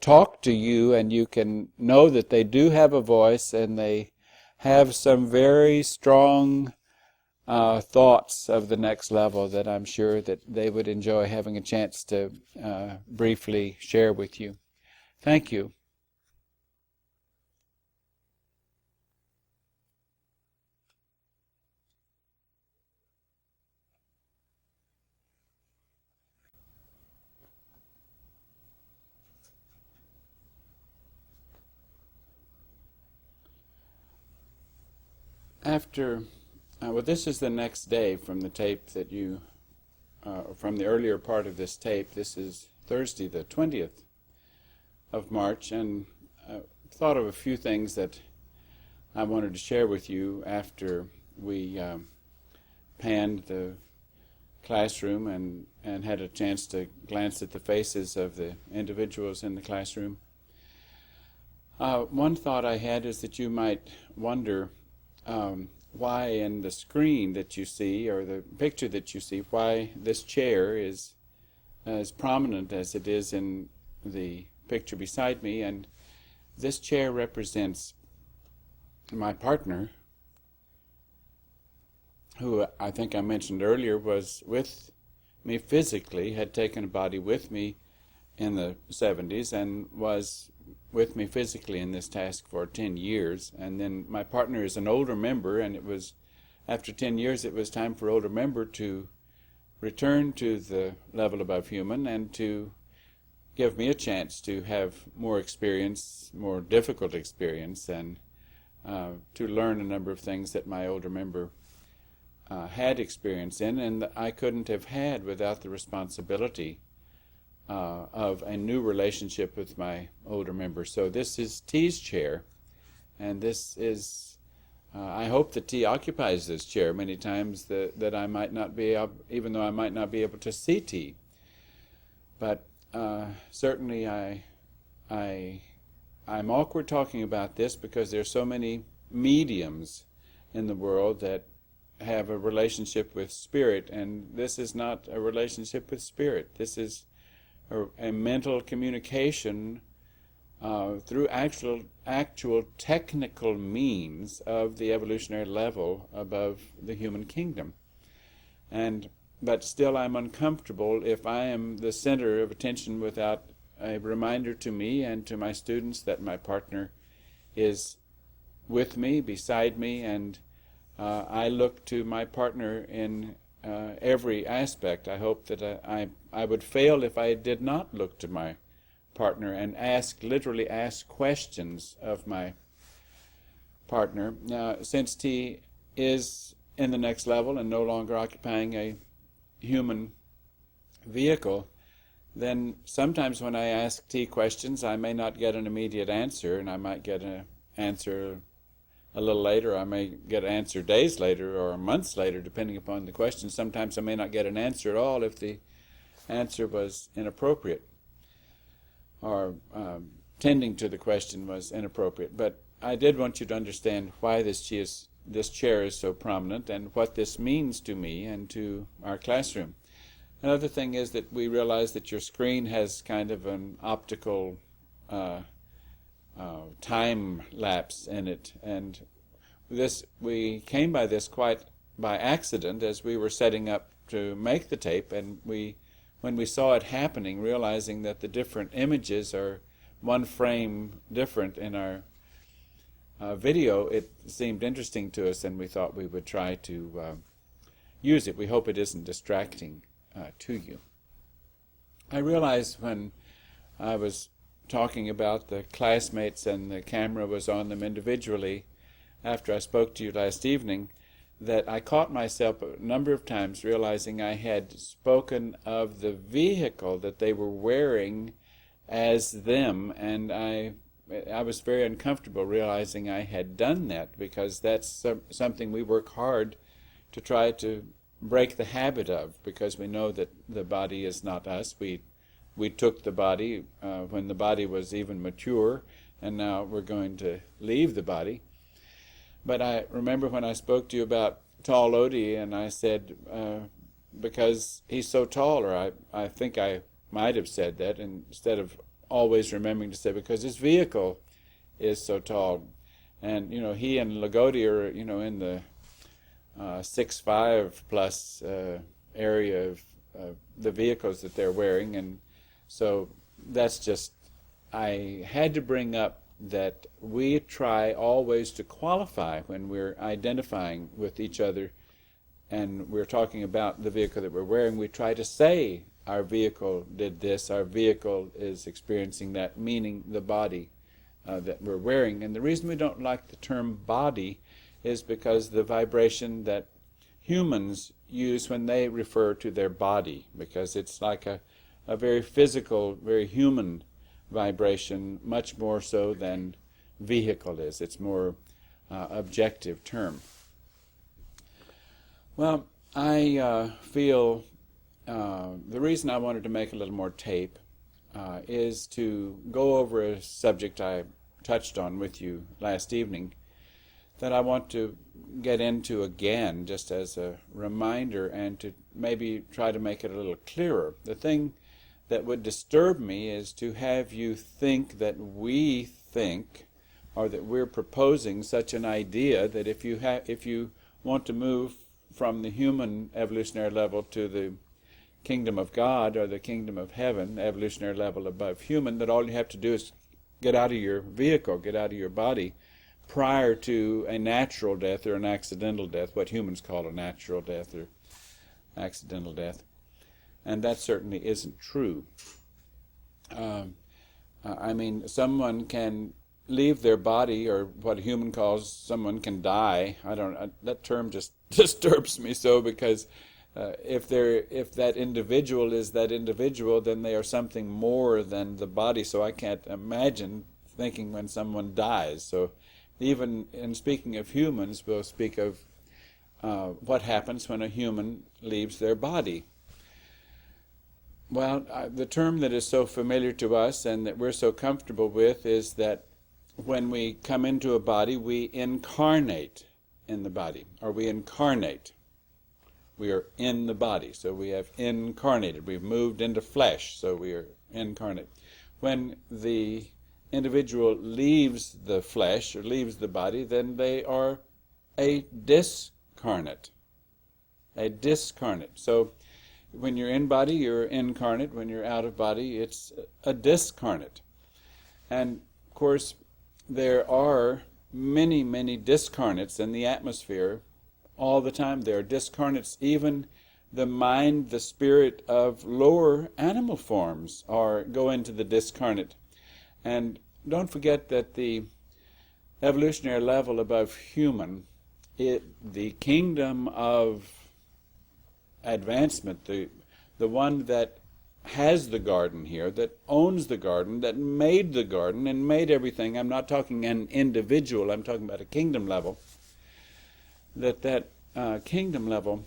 talk to you, and you can know that they do have a voice, and they have some very strong thoughts of the next level that I'm sure that they would enjoy having a chance to briefly share with you. Thank you. After, well, this is the next day from the tape that you, from the earlier part of this tape. This is Thursday, the 20th of March, and I thought of a few things that I wanted to share with you after we panned the classroom and had a chance to glance at the faces of the individuals in the classroom. One thought I had is that you might wonder why in the screen that you see, or the picture that you see, why this chair is as prominent as it is in the picture beside me. And this chair represents my partner, who I think I mentioned earlier was with me physically, had taken a body with me in the 70s and was with me physically in this task for 10 years. And then my partner is an older member, and it was after 10 years it was time for older member to return to the level above human and to give me a chance to have more experience, more difficult experience, and to learn a number of things that my older member had experience in, and that I couldn't have had without the responsibility of a new relationship with my older member. So this is T's chair, and this is, I hope that T occupies this chair many times, that I might not be able, even though I might not be able to see T. But certainly I'm awkward talking about this because there are so many mediums in the world that have a relationship with spirit, and this is not a relationship with spirit. This is a mental communication through actual technical means of the evolutionary level above the human kingdom. But still I'm uncomfortable if I am the center of attention without a reminder to me and to my students that my partner is with me, beside me, and I look to my partner in every aspect. I hope that I would fail if I did not look to my partner and literally ask questions of my partner. Now, since T is in the next level and no longer occupying a human vehicle, then sometimes when I ask T questions, I may not get an immediate answer, and I might get an answer a little later. I may get an answer days later or months later, depending upon the question. Sometimes I may not get an answer at all if the answer was inappropriate or tending to the question was inappropriate. But I did want you to understand why this chair is so prominent and what this means to me and to our classroom. Another thing is that we realize that your screen has kind of an optical time lapse in it, and we came by this quite by accident as we were setting up to make the tape, and when we saw it happening, realizing that the different images are one frame different in our video, it seemed interesting to us, and we thought we would try to use it. We hope it isn't distracting to you. I realized when I was talking about the classmates and the camera was on them individually after I spoke to you last evening, that I caught myself a number of times realizing I had spoken of the vehicle that they were wearing as them, and I was very uncomfortable realizing I had done that, because that's something we work hard to try to break the habit of, because we know that the body is not us. We took the body when the body was even mature, and now we're going to leave the body. But I remember when I spoke to you about tall Odie, and I said, because he's so tall, or I think I might have said that, instead of always remembering to say, because his vehicle is so tall. And he and Lagodi are in the 6'5" plus area of the vehicles that they're wearing, and so that's just, I had to bring up that we try always to qualify when we're identifying with each other and we're talking about the vehicle that we're wearing. We try to say our vehicle did this, our vehicle is experiencing that, meaning the body that we're wearing. And the reason we don't like the term body is because the vibration that humans use when they refer to their body, because it's like a very physical, very human vibration, much more so than vehicle is. It's more objective term. Well, I feel the reason I wanted to make a little more tape is to go over a subject I touched on with you last evening that I want to get into again, just as a reminder, and to maybe try to make it a little clearer. The thing that would disturb me is to have you think that we think, or that we're proposing such an idea that if you want to move from the human evolutionary level to the kingdom of God or the kingdom of heaven, evolutionary level above human, that all you have to do is get out of your vehicle, get out of your body, prior to a natural death or an accidental death, what humans call a natural death or accidental death. And that certainly isn't true. I mean, someone can leave their body, or what a human calls, someone can die. That term just disturbs me so, because if that individual is that individual, then they are something more than the body. So I can't imagine thinking when someone dies. So even in speaking of humans, we'll speak of what happens when a human leaves their body. Well, the term that is so familiar to us and that we're so comfortable with is that when we come into a body, we incarnate in the body, or we incarnate. We are in the body, so we have incarnated. We've moved into flesh, so we are incarnate. When the individual leaves the flesh or leaves the body, then they are a discarnate. A discarnate. So when you're in body, you're incarnate. When you're out of body, it's a discarnate. And of course, there are many, many discarnates in the atmosphere all the time. There are discarnates, even the mind, the spirit of lower animal forms go into the discarnate. And don't forget that the evolutionary level above human, the kingdom of advancement, the one that has the garden here, that owns the garden, that made the garden and made everything. I'm not talking an individual, I'm talking about a kingdom level. That kingdom level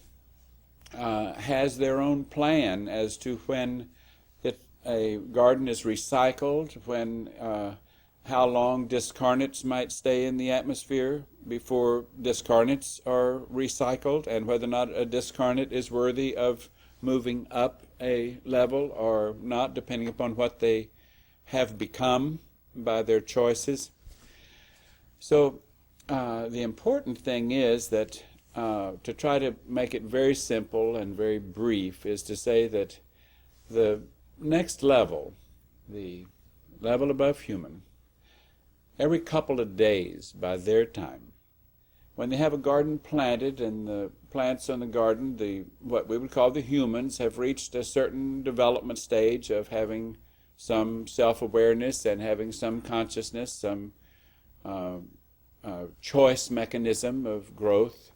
has their own plan as to when a garden is recycled, when how long discarnates might stay in the atmosphere before discarnates are recycled, and whether or not a discarnate is worthy of moving up a level or not, depending upon what they have become by their choices. So the important thing is that to try to make it very simple and very brief is to say that the next level, the level above human, every couple of days by their time, when they have a garden planted and the plants on the garden, what we would call the humans, have reached a certain development stage of having some self-awareness and having some consciousness, some choice mechanism of growth,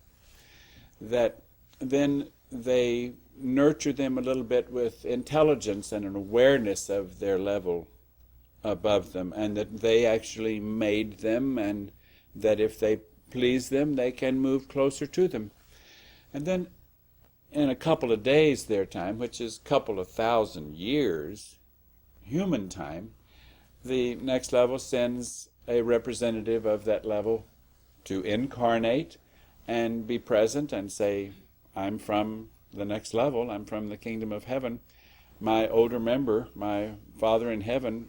that then they nurture them a little bit with intelligence and an awareness of their level above them, and that they actually made them, and that if they please them, they can move closer to them. And then in a couple of days their time, which is a couple of thousand years, human time, the next level sends a representative of that level to incarnate and be present and say, I'm from the next level, I'm from the kingdom of heaven. My older member, my Father in heaven,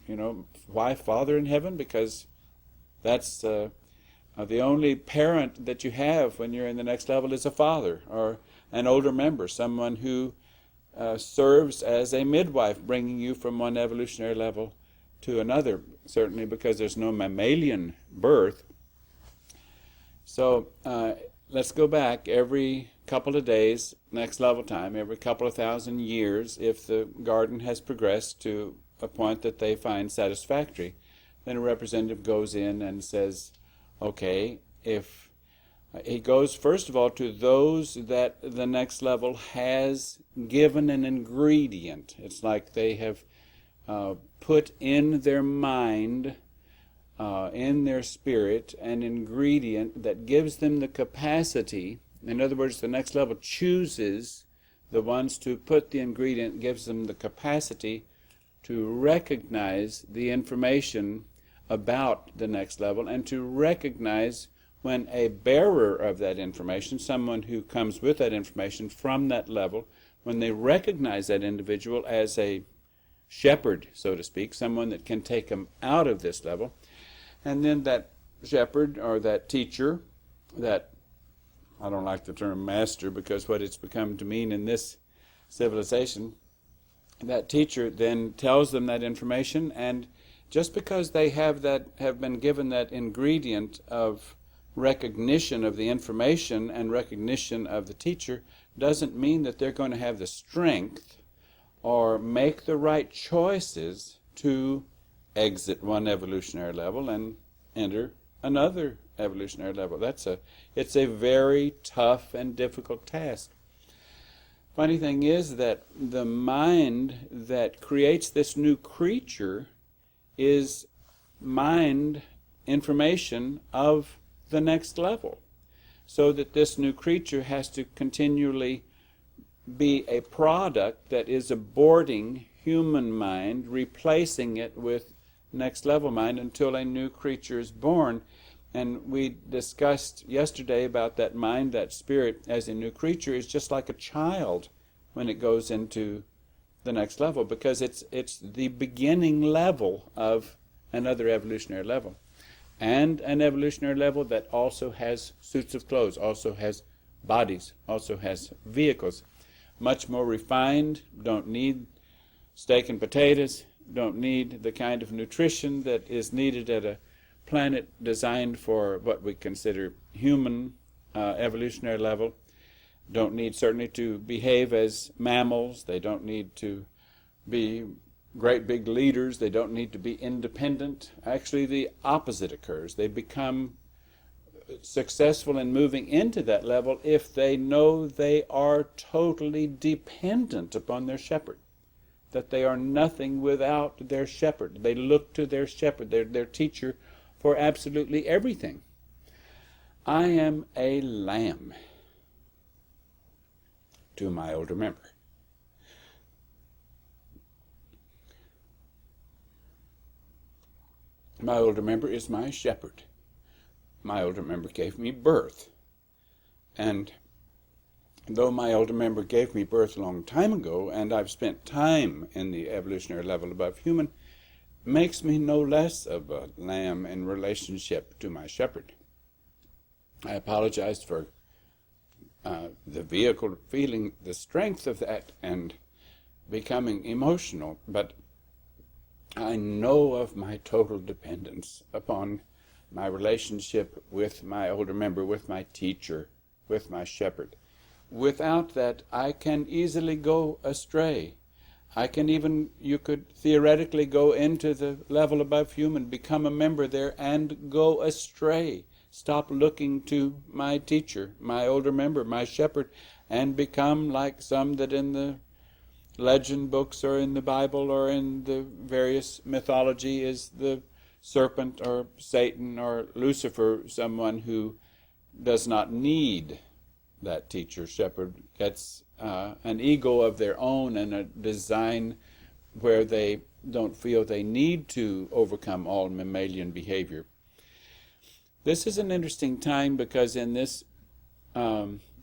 why Father in heaven? Because that's The only parent that you have when you're in the next level is a father or an older member, someone who serves as a midwife, bringing you from one evolutionary level to another, certainly because there's no mammalian birth. So let's go back every couple of days, next level time, every couple of thousand years, if the garden has progressed to a point that they find satisfactory, then a representative goes in and says, okay, if he goes first of all to those that the next level has given an ingredient. It's like they have put in their mind, in their spirit, an ingredient that gives them the capacity. In other words, the next level chooses the ones to put the ingredient, gives them the capacity to recognize the information about the next level and to recognize when a bearer of that information, someone who comes with that information from that level, when they recognize that individual as a shepherd, so to speak, someone that can take them out of this level, and then that shepherd or that teacher, that, I don't like the term master because what it's become to mean in this civilization, that teacher then tells them that information, and just because they have been given that ingredient of recognition of the information and recognition of the teacher doesn't mean that they're going to have the strength or make the right choices to exit one evolutionary level and enter another evolutionary level. It's a very tough and difficult task. Funny thing is that the mind that creates this new creature is mind information of the next level, so that this new creature has to continually be a product that is aborting human mind, replacing it with next level mind until a new creature is born. And we discussed yesterday about that mind, that spirit as a new creature is just like a child when it goes into the next level, because it's the beginning level of another evolutionary level, and an evolutionary level that also has suits of clothes, also has bodies, also has vehicles, much more refined, don't need steak and potatoes, don't need the kind of nutrition that is needed at a planet designed for what we consider human evolutionary level. Don't need certainly to behave as mammals. They don't need to be great big leaders. They don't need to be independent. Actually, the opposite occurs. They become successful in moving into that level if they know they are totally dependent upon their shepherd, that they are nothing without their shepherd. They look to their shepherd, their teacher, for absolutely everything. I am a lamb to my older member. My older member is my shepherd. My older member gave me birth. And though my older member gave me birth a long time ago, and I've spent time in the evolutionary level above human, makes me no less of a lamb in relationship to my shepherd. I apologize for the vehicle feeling the strength of that and becoming emotional, but I know of my total dependence upon my relationship with my older member, with my teacher, with my shepherd. Without that, I can easily go astray. You could theoretically go into the level above human, become a member there, and go astray. Stop looking to my teacher, my older member, my shepherd, and become like some that in the legend books or in the Bible or in the various mythology is the serpent or Satan or Lucifer, someone who does not need that teacher, shepherd, gets an ego of their own and a design where they don't feel they need to overcome all mammalian behavior. This is an interesting time because in this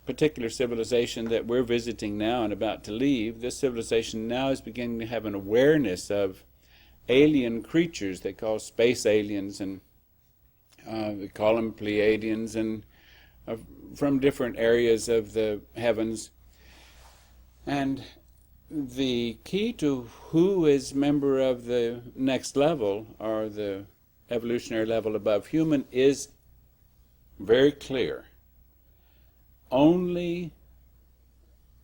particular civilization that we're visiting now and about to leave, this civilization now is beginning to have an awareness of alien creatures they call space aliens and We call them Pleiadians, and from different areas of the heavens. And the key to who is member of the next level, or the evolutionary level above human, is very clear. Only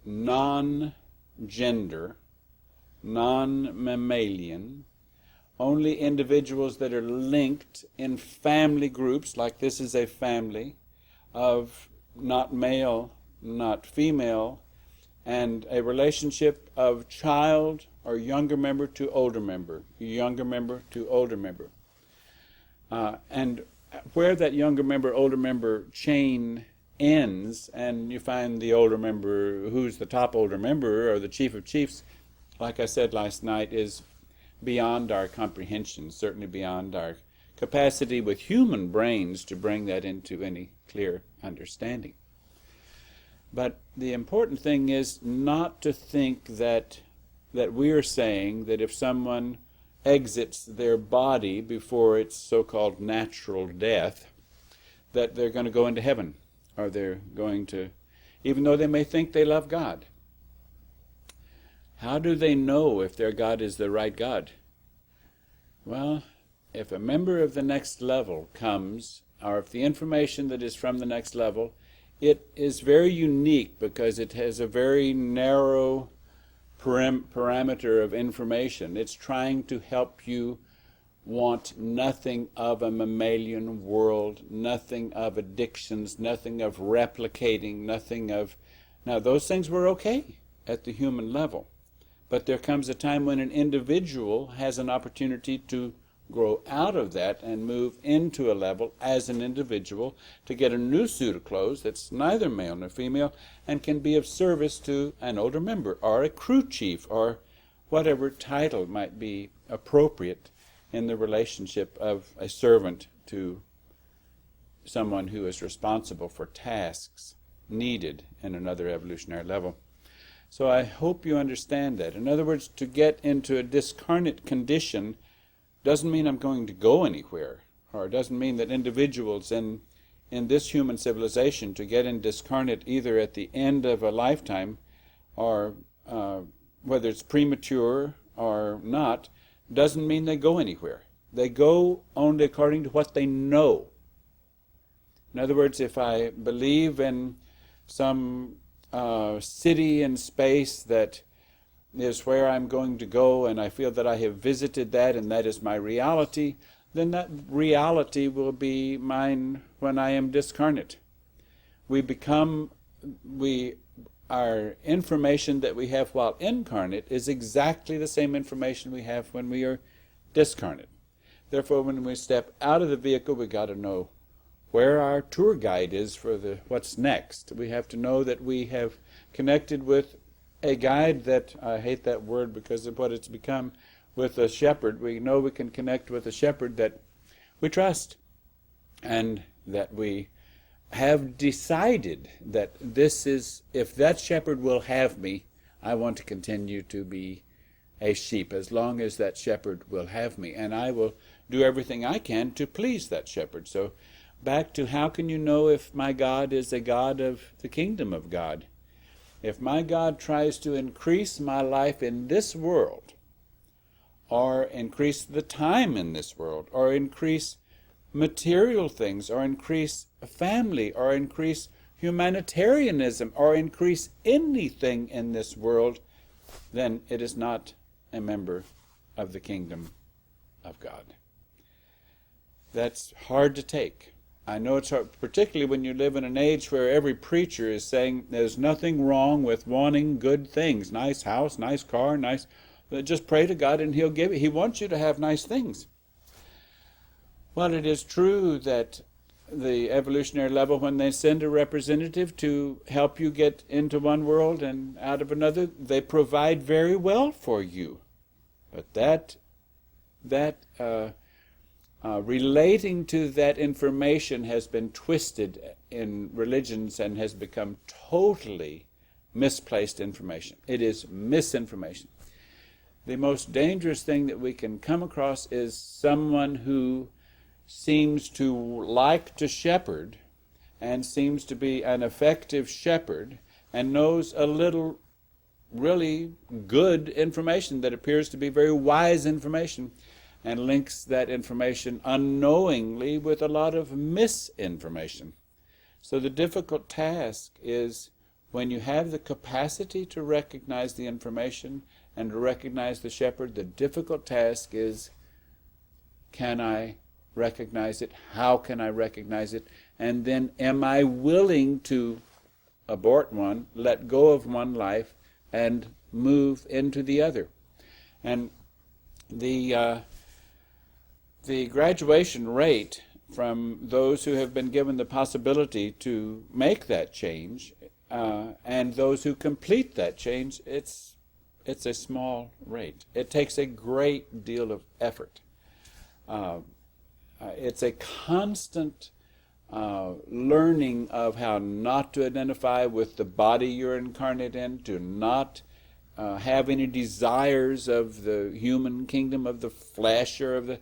non-gender, non-mammalian, only individuals that are linked in family groups, like this is a family of not male, not female, and a relationship of child or younger member to older member, younger member to older member. And where that younger member, older member chain ends, and you find the older member, who's the top older member, or the chief of chiefs, like I said last night, is beyond our comprehension, certainly beyond our capacity with human brains to bring that into any clear understanding. But the important thing is not to think that we are saying that if someone exits their body before its so-called natural death, that they're going to go into heaven, or they're going to, even though they may think they love God. How do they know if their God is the right God? Well, if a member of the next level comes, or if the information that is from the next level, it is very unique because it has a very narrow parameter of information. It's trying to help you want nothing of a mammalian world, nothing of addictions, nothing of replicating, nothing of... Now, those things were okay at the human level. But there comes a time when an individual has an opportunity to grow out of that and move into a level as an individual to get a new suit of clothes that's neither male nor female and can be of service to an older member or a crew chief or whatever title might be appropriate in the relationship of a servant to someone who is responsible for tasks needed in another evolutionary level. So I hope you understand that. In other words, to get into a discarnate condition doesn't mean I'm going to go anywhere, or doesn't mean that individuals in this human civilization to get in discarnate either at the end of a lifetime or whether it's premature or not, doesn't mean they go anywhere. They go only according to what they know. In other words, if I believe in some city in space that is where I'm going to go, and I feel that I have visited that and that is my reality, then that reality will be mine when I am discarnate. Our information that we have while incarnate is exactly the same information we have when we are discarnate. Therefore, when we step out of the vehicle, we got to know where our tour guide is for what's next. We have to know that we have connected with a guide that, I hate that word because of what it's become, with a shepherd. We know we can connect with a shepherd that we trust, and that we have decided that this is, if that shepherd will have me, I want to continue to be a sheep as long as that shepherd will have me, and I will do everything I can to please that shepherd. So back to how can you know if my God is a God of the kingdom of God? If my God tries to increase my life in this world, or increase the time in this world, or increase material things, or increase family, or increase humanitarianism, or increase anything in this world, then it is not a member of the kingdom of God. That's hard to take. I know it's hard, particularly when you live in an age where every preacher is saying there's nothing wrong with wanting good things, nice house, nice car, nice... Just pray to God and He'll give it. He wants you to have nice things. Well, it is true that the evolutionary level, when they send a representative to help you get into one world and out of another, they provide very well for you. But that relating to that information has been twisted in religions and has become totally misplaced information. It is misinformation. The most dangerous thing that we can come across is someone who seems to like to shepherd and seems to be an effective shepherd and knows a little really good information that appears to be very wise information, and links that information unknowingly with a lot of misinformation. So the difficult task is, when you have the capacity to recognize the information and to recognize the shepherd, the difficult task is, can I recognize it? How can I recognize it? And then am I willing to abort one, let go of one life, and move into the other? And the graduation rate from those who have been given the possibility to make that change, and those who complete that change, it's a small rate. It takes a great deal of effort. It's a constant learning of how not to identify with the body you're incarnate in, to not have any desires of the human kingdom, of the flesh, or of the...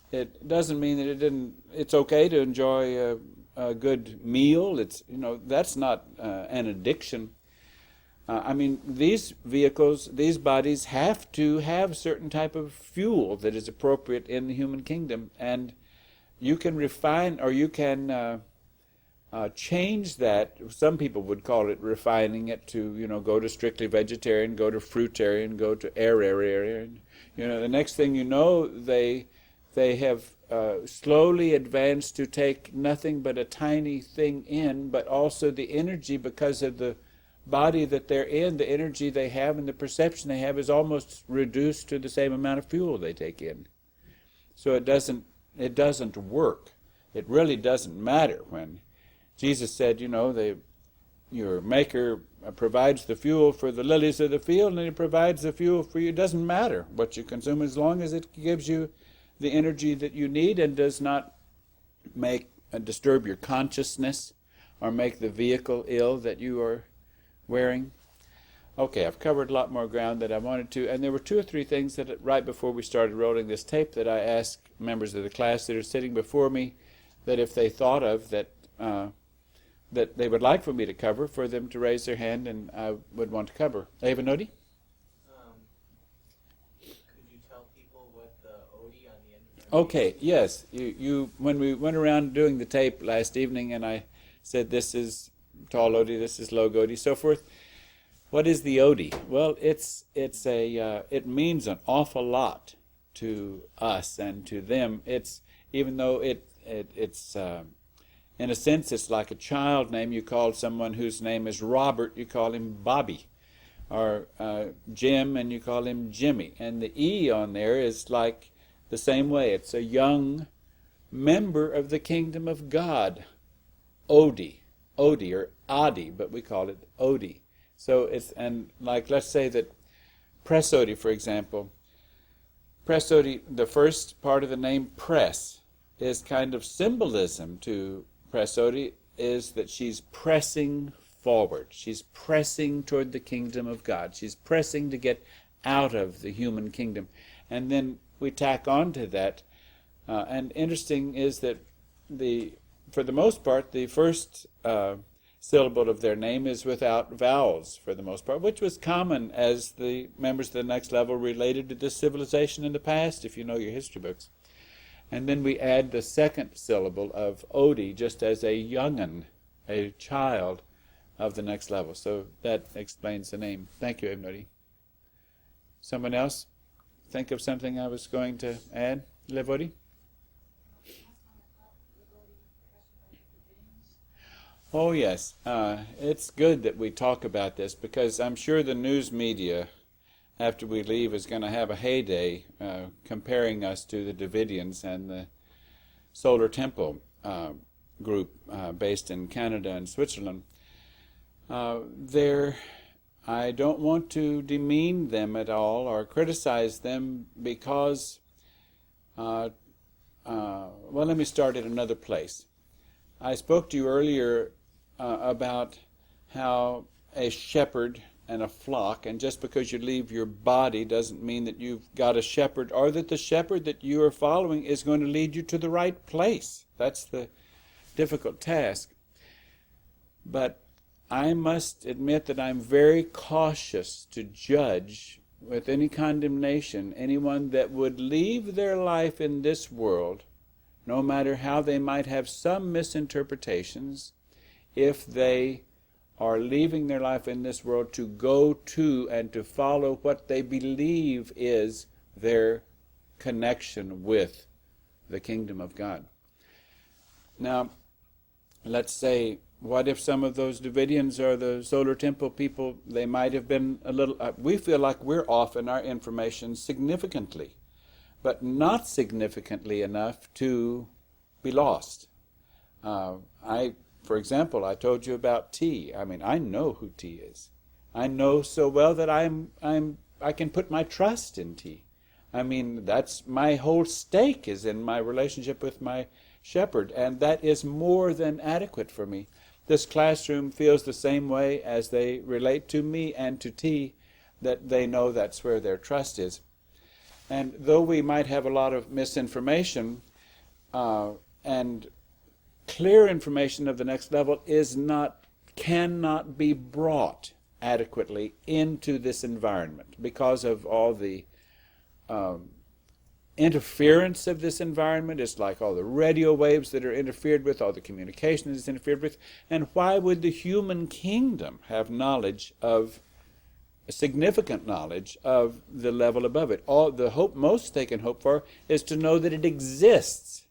It doesn't mean that it's okay to enjoy a good meal. It's, that's not an addiction. I mean, these vehicles, these bodies have to have certain type of fuel that is appropriate in the human kingdom, and you can refine, or you can change that. Some people would call it refining it to, go to strictly vegetarian, go to fruitarian, go to aerarian. The next thing you know, they have slowly advanced to take nothing but a tiny thing in, but also the energy, because of the body that they're in, the energy they have and the perception they have is almost reduced to the same amount of fuel they take in. So it doesn't work. It really doesn't matter. When Jesus said, your Maker provides the fuel for the lilies of the field, and He provides the fuel for you. It doesn't matter what you consume, as long as it gives you the energy that you need and does not disturb your consciousness or make the vehicle ill that you are wearing. Okay, I've covered a lot more ground than I wanted to, and there were 2 or 3 things that right before we started rolling this tape that I asked members of the class that are sitting before me, that if they thought of that they would like for me to cover, for them to raise their hand, and I would want to cover. Ava Nodi? Could you tell people what the Odie on the end of the Okay, yes. You when we went around doing the tape last evening, and I said, this is tall Odie, this is low Odie, so forth. What is the Odie? Well, it means an awful lot to us and to them. It's, even though it's in a sense, it's like a child name. You call someone whose name is Robert, you call him Bobby, or Jim, and you call him Jimmy. And the E on there is like the same way. It's a young member of the kingdom of God, Odie or Adi, but we call it Odie. So it's, and like, let's say that Press Odie, for example. Press Odie, the first part of the name Press, is kind of symbolism to Press Odie, is that she's pressing forward. She's pressing toward the kingdom of God. She's pressing to get out of the human kingdom. And then we tack on to that. And interesting is that for the most part, the first syllable of their name is without vowels, for the most part, which was common as the members of the next level related to this civilization in the past, if you know your history books. And then we add the second syllable of Odie, just as a young'un, a child of the next level. So that explains the name. Thank you, Ebnodi. Someone else think of something I was going to add? Levodi? Oh yes, it's good that we talk about this, because I'm sure the news media, after we leave, is going to have a heyday comparing us to the Davidians and the Solar Temple group based in Canada and Switzerland. I don't want to demean them at all or criticize them, because, well, let me start at another place. I spoke to you earlier about how a shepherd and a flock, and just because you leave your body doesn't mean that you've got a shepherd, or that the shepherd that you are following is going to lead you to the right place. That's the difficult task. But I must admit that I'm very cautious to judge with any condemnation anyone that would leave their life in this world, no matter how they might have some misinterpretations, if they are leaving their life in this world to go to and to follow what they believe is their connection with the kingdom of God. Now, let's say, what if some of those Davidians or the Solar Temple people, they might have been a little, we feel like we're off in our information significantly, but not significantly enough to be lost. For example, I told you about tea. I mean, I know who tea is. I know so well that I can put my trust in tea. I mean, that's my whole stake is in my relationship with my shepherd, and that is more than adequate for me. This classroom feels the same way as they relate to me and to tea, that they know that's where their trust is. And though we might have a lot of misinformation, and clear information of the next level cannot be brought adequately into this environment because of all the interference of this environment. It's like all the radio waves that are interfered with, all the communication is interfered with. And why would the human kingdom have significant knowledge of the level above it? All the hope most they can hope for is to know that it exists.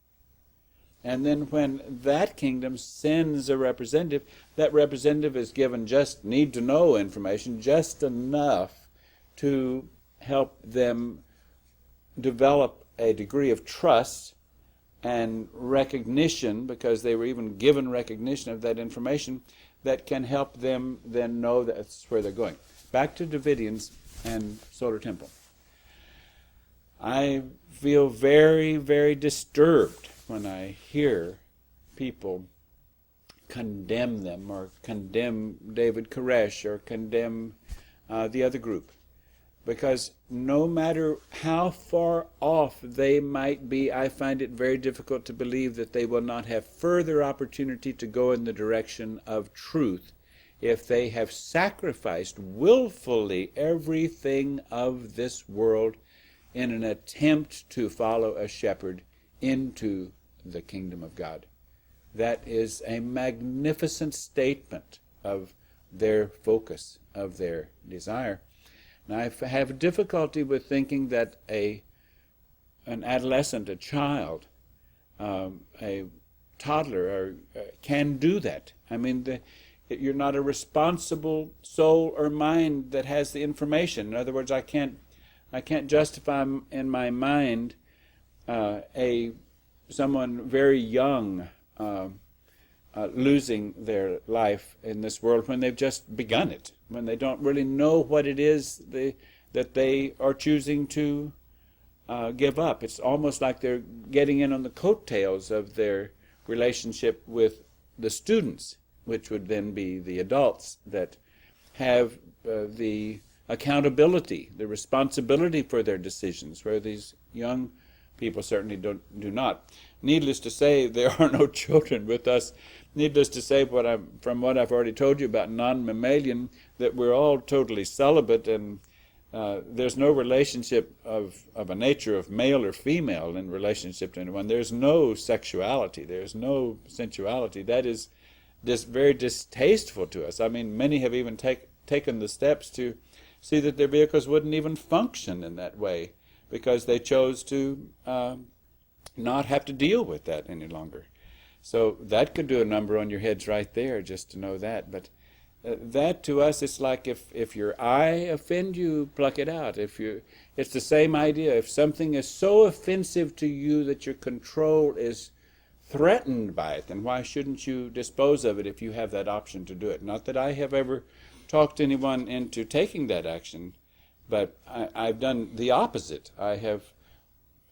And then when that kingdom sends a representative, that representative is given just need-to-know information, just enough to help them develop a degree of trust and recognition, because they were even given recognition of that information, that can help them then know that's where they're going. Back to Davidians and Solar Temple. I feel very, very disturbed when I hear people condemn them, or condemn David Koresh, or condemn the other group. Because no matter how far off they might be, I find it very difficult to believe that they will not have further opportunity to go in the direction of truth if they have sacrificed willfully everything of this world in an attempt to follow a shepherd into the kingdom of God. That is a magnificent statement of their focus, of their desire. Now, I have difficulty with thinking that an adolescent, a child, a toddler, can do that. I mean, you're not a responsible soul or mind that has the information. In other words, I can't justify in my mind someone very young losing their life in this world when they've just begun it, when they don't really know what it is that they are choosing to give up. It's almost like they're getting in on the coattails of their relationship with the students, which would then be the adults that have the accountability, the responsibility for their decisions, where these young people certainly do not. Needless to say, there are no children with us. Needless to say, from what I've already told you about non-mammalian, that we're all totally celibate, and there's no relationship of a nature of male or female in relationship to anyone. There's no sexuality. There's no sensuality. That is just very distasteful to us. I mean, many have even taken the steps to see that their vehicles wouldn't even function in that way, because they chose to not have to deal with that any longer. So that could do a number on your heads right there, just to know that. But that to us, it's like if your eye offend you, pluck it out. It's the same idea. If something is so offensive to you that your control is threatened by it, then why shouldn't you dispose of it if you have that option to do it? Not that I have ever talked anyone into taking that action, but I've done the opposite. I have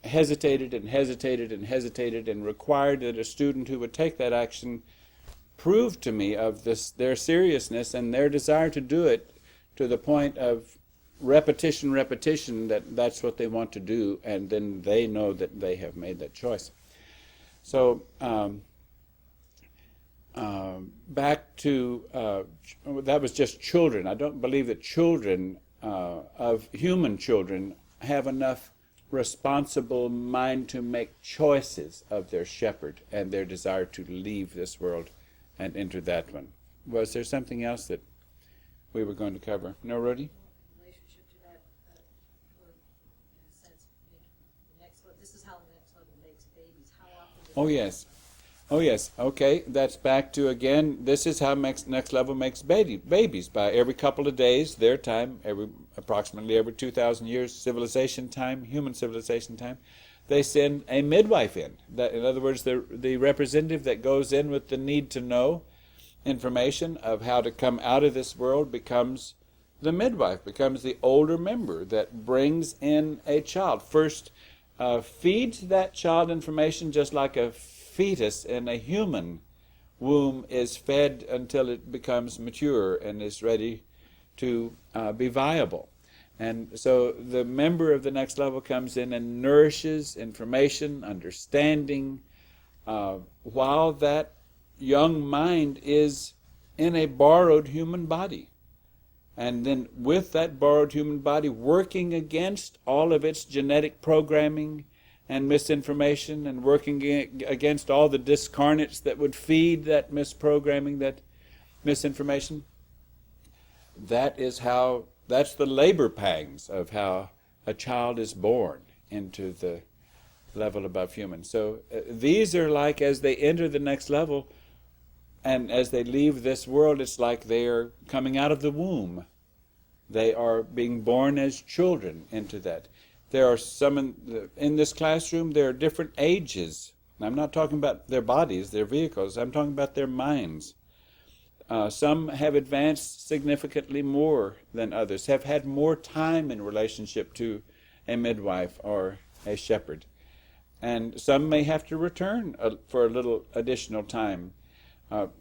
hesitated and hesitated and hesitated, and required that a student who would take that action prove to me of their seriousness and their desire to do it, to the point of repetition, that's what they want to do, and then they know that they have made that choice. So back to, that was just children. I don't believe that children, of human children, have enough responsible mind to make choices of their shepherd and their desire to leave this world and enter that one. Was there something else that we were going to cover? No, Rhodey? Relationship to that, or in a sense, the next level. This is how the next level makes babies. How often? Oh, yes. Oh, yes. Okay, that's back to, again, this is how next level makes babies. By every couple of days, their time, approximately every 2,000 years, civilization time, human civilization time, they send a midwife in. That, in other words, the representative that goes in with the need to know information of how to come out of this world becomes the midwife, becomes the older member that brings in a child. First, feeds that child information just like a fetus in a human womb is fed until it becomes mature and is ready to be viable. And so the member of the next level comes in and nourishes information, understanding, while that young mind is in a borrowed human body. And then with that borrowed human body working against all of its genetic programming and misinformation, and working against all the discarnates that would feed that misprogramming, that misinformation. That's the labor pangs of how a child is born into the level above human. So these are like, as they enter the next level and as they leave this world, it's like they are coming out of the womb. They are being born as children into that. There are some in this classroom, there are different ages. I'm not talking about their bodies, their vehicles. I'm talking about their minds. Some have advanced significantly more than others, have had more time in relationship to a midwife or a shepherd. And some may have to return for a little additional time. None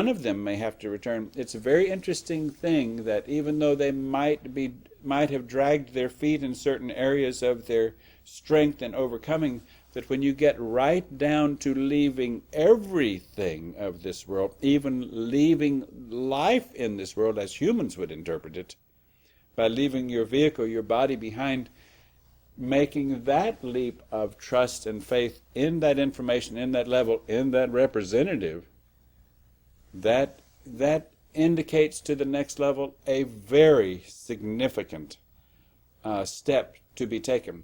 of them may have to return. It's a very interesting thing that even though they might have dragged their feet in certain areas of their strength and overcoming, that when you get right down to leaving everything of this world, even leaving life in this world as humans would interpret it, by leaving your vehicle, your body behind, making that leap of trust and faith in that information, in that level, in that representative, that indicates to the next level a very significant step to be taken.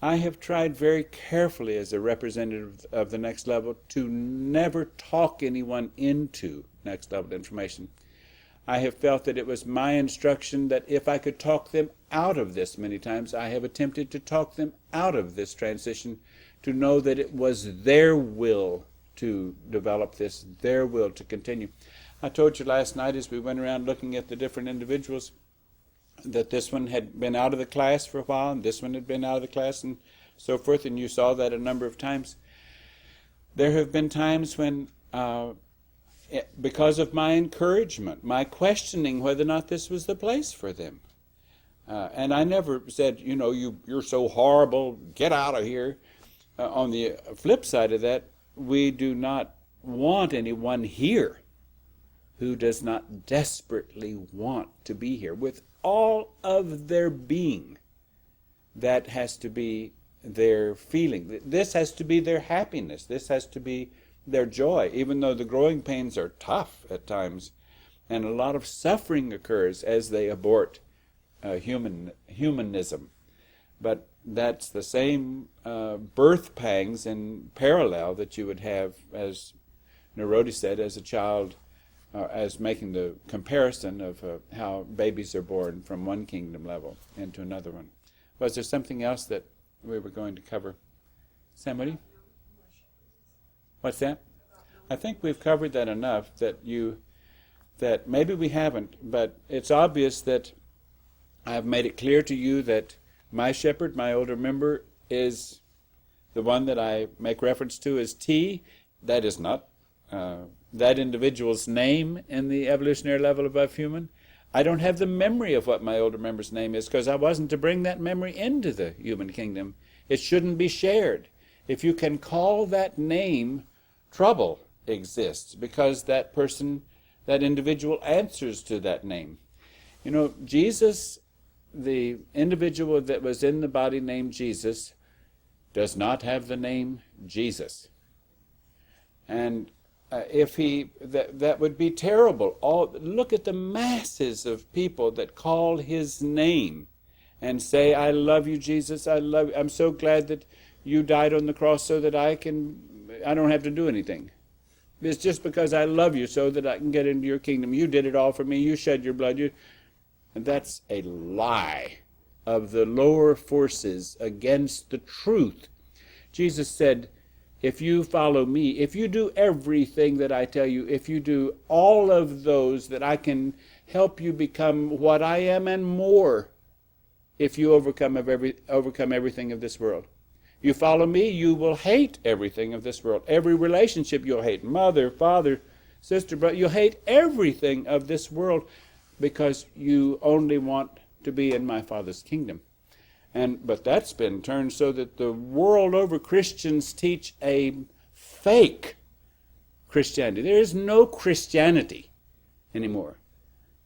I have tried very carefully as a representative of the next level to never talk anyone into next level information. I have felt that it was my instruction that if I could talk them out of this many times, I have attempted to talk them out of this transition, to know that it was their will to develop this, their will to continue. I told you last night as we went around looking at the different individuals that this one had been out of the class for a while, and this one had been out of the class, and so forth, and you saw that a number of times. There have been times when because of my encouragement, my questioning whether or not this was the place for them. And I never said, you're so horrible, get out of here. On the flip side of that, we do not want anyone here who does not desperately want to be here with all of their being. That has to be their feeling. This has to be their happiness. This has to be their joy, even though the growing pains are tough at times, and a lot of suffering occurs as they abort humanism. But that's the same birth pangs in parallel that you would have, as Narodi said, as a child, as making the comparison of how babies are born from one kingdom level into another one. Was there something else that we were going to cover? Somebody? What's that? I think we've covered that enough that maybe we haven't, but it's obvious that I've made it clear to you that my shepherd, my older member, is the one that I make reference to as T. That is not that individual's name in the evolutionary level above human. I don't have the memory of what my older member's name is because I wasn't to bring that memory into the human kingdom. It shouldn't be shared. If you can call that name, trouble exists because that person, that individual answers to that name. You know, Jesus, the individual that was in the body named Jesus, does not have the name Jesus. And if he, that would be terrible. Look at the masses of people that call his name and say, I love you, Jesus, I'm so glad that you died on the cross so that I don't have to do anything. It's just because I love you so that I can get into your kingdom. You did it all for me. You shed your blood. And that's a lie of the lower forces against the truth. Jesus said, if you follow me, if you do everything that I tell you, if you do all of those, that I can help you become what I am and more, if you overcome everything of this world. You follow me, you will hate everything of this world. Every relationship you'll hate. Mother, father, sister, brother. You'll hate everything of this world because you only want to be in my Father's kingdom. But that's been turned so that the world over Christians teach a fake Christianity. There is no Christianity anymore.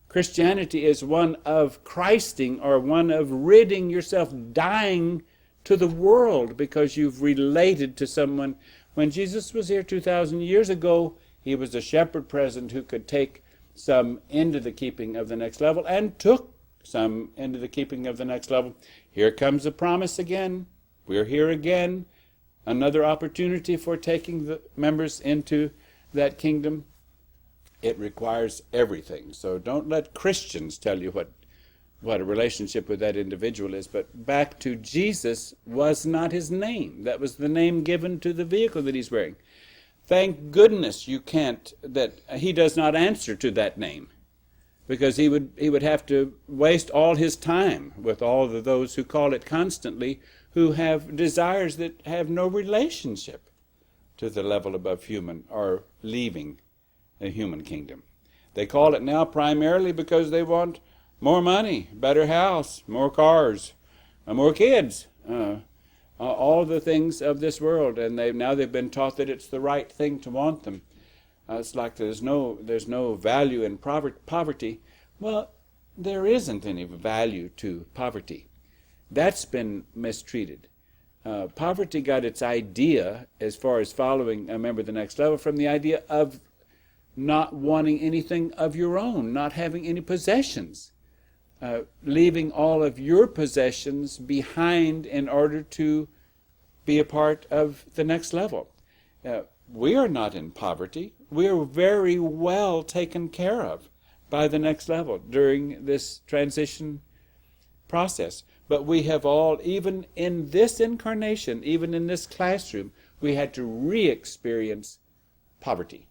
Christianity is one of Christing, or one of ridding yourself, dying to the world because you've related to someone. When Jesus was here 2,000 years ago, he was a shepherd present who could take some into the keeping of the next level, and took some into the keeping of the next level. Here comes the promise again. We're here again. Another opportunity for taking the members into that kingdom. It requires everything. So don't let Christians tell you what a relationship with that individual is. But back to Jesus was not his name. That was the name given to the vehicle that he's wearing. Thank goodness that he does not answer to that name, because he would have to waste all his time with all of those who call it constantly, who have desires that have no relationship to the level above human, or leaving the human kingdom. They call it now primarily because they want more money, better house, more cars, more kids, all the things of this world, and they've been taught that it's the right thing to want them. It's like there's no value in poverty. Well, there isn't any value to poverty. That's been mistreated. Poverty got its idea, as far as following a member of the next level, from the idea of not wanting anything of your own, not having any possessions, leaving all of your possessions behind in order to be a part of the next level. We are not in poverty. We are very well taken care of by the next level during this transition process. But we have all, even in this incarnation, even in this classroom, we had to re-experience poverty.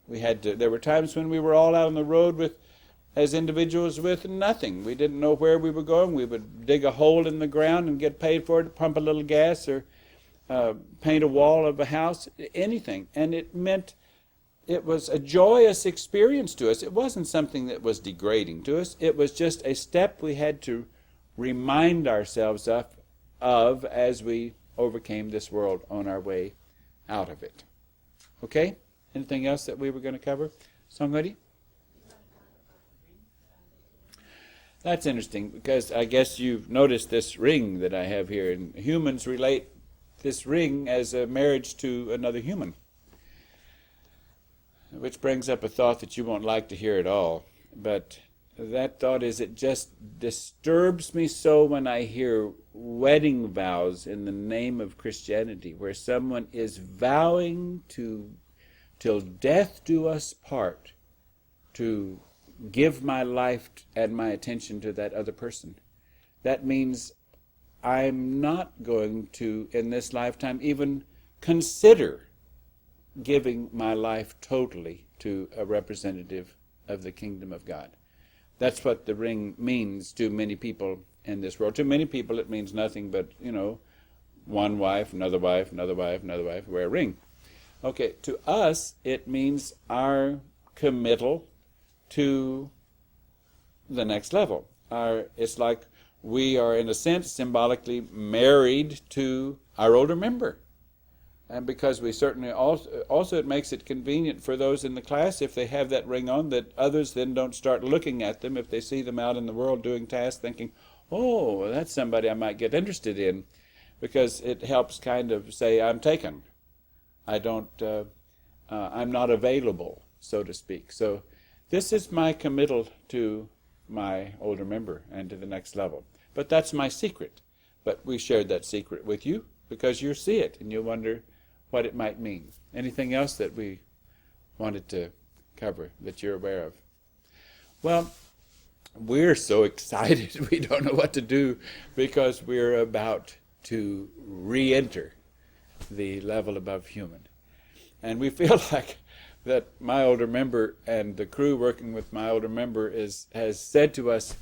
There were times when we were all out on the road as individuals with nothing. We didn't know where we were going. We would dig a hole in the ground and get paid for it, pump a little gas, or paint a wall of a house, anything. And it was a joyous experience to us. It wasn't something that was degrading to us. It was just a step we had to remind ourselves of as we overcame this world on our way out of it. Okay? Anything else that we were going to cover? Somebody? That's interesting, because I guess you've noticed this ring that I have here, and humans relate this ring as a marriage to another human, which brings up a thought that you won't like to hear at all. But that thought is, it just disturbs me so when I hear wedding vows in the name of Christianity, where someone is vowing to, till death do us part, to give my life and my attention to that other person. That means I'm not going to, in this lifetime, even consider giving my life totally to a representative of the kingdom of God. That's what the ring means to many people in this world. To many people it means nothing but, one wife, another wife, another wife, another wife, wear a ring. Okay, to us, it means our committal to the next level. It's like we are, in a sense, symbolically married to our older member. And because we certainly also it makes it convenient for those in the class, if they have that ring on, that others then don't start looking at them if they see them out in the world doing tasks, thinking, oh, that's somebody I might get interested in, because it helps kind of say, I'm taken. I'm not available, so to speak. So this is my committal to my older member and to the next level. But that's my secret. But we shared that secret with you because you see it and you wonder what it might mean. Anything else that we wanted to cover that you're aware of? Well, we're so excited we don't know what to do, because we're about to re-enter the level above human. And we feel like that my older member and the crew working with my older member has said to us,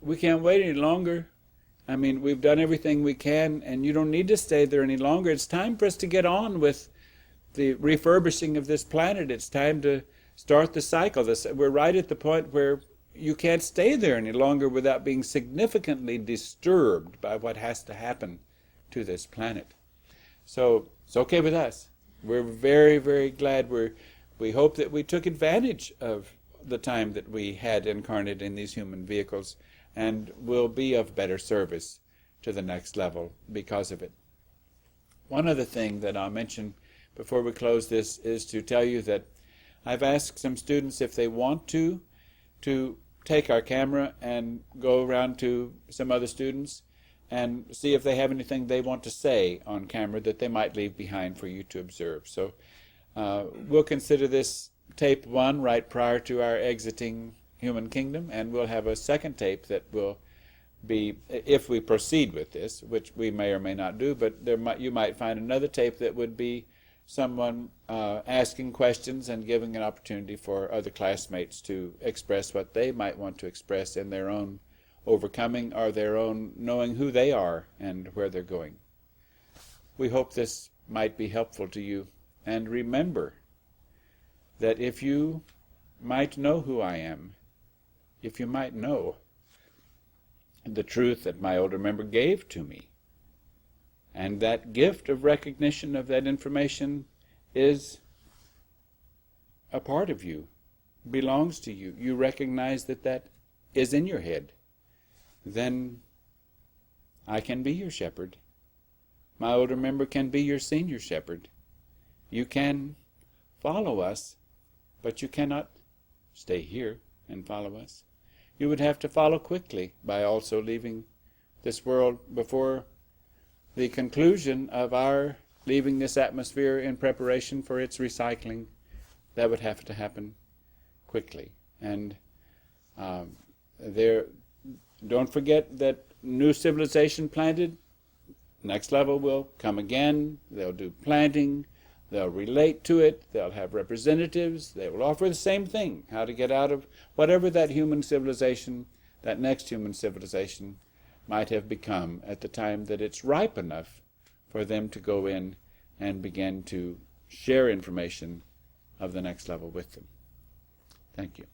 we can't wait any longer. I mean, we've done everything we can, and you don't need to stay there any longer. It's time for us to get on with the refurbishing of this planet. It's time to start the cycle. We're right at the point where you can't stay there any longer without being significantly disturbed by what has to happen to this planet. So it's okay with us. We're very, very glad. We hope that we took advantage of the time that we had incarnate in these human vehicles, and will be of better service to the next level because of it. One other thing that I'll mention before we close this is to tell you that I've asked some students if they want to take our camera and go around to some other students and see if they have anything they want to say on camera that they might leave behind for you to observe. So we'll consider this tape 1 right prior to our exiting human kingdom, and we'll have a second tape that will be, if we proceed with this, which we may or may not do, but you might find another tape that would be someone asking questions and giving an opportunity for other classmates to express what they might want to express in their own overcoming or their own knowing who they are and where they're going. We hope this might be helpful to you, and remember that if you might know who I am, if you might know the truth that my older member gave to me, and that gift of recognition of that information is a part of you, belongs to you, you recognize that that is in your head, then I can be your shepherd. My older member can be your senior shepherd. You can follow us, but you cannot stay here and follow us. You would have to follow quickly by also leaving this world before the conclusion of our leaving this atmosphere in preparation for its recycling. That would have to happen quickly. And don't forget that new civilization planted, next level will come again. They'll do planting. They'll relate to it. They'll have representatives. They will offer the same thing, how to get out of whatever that human civilization, that next human civilization, might have become at the time that it's ripe enough for them to go in and begin to share information of the next level with them. Thank you.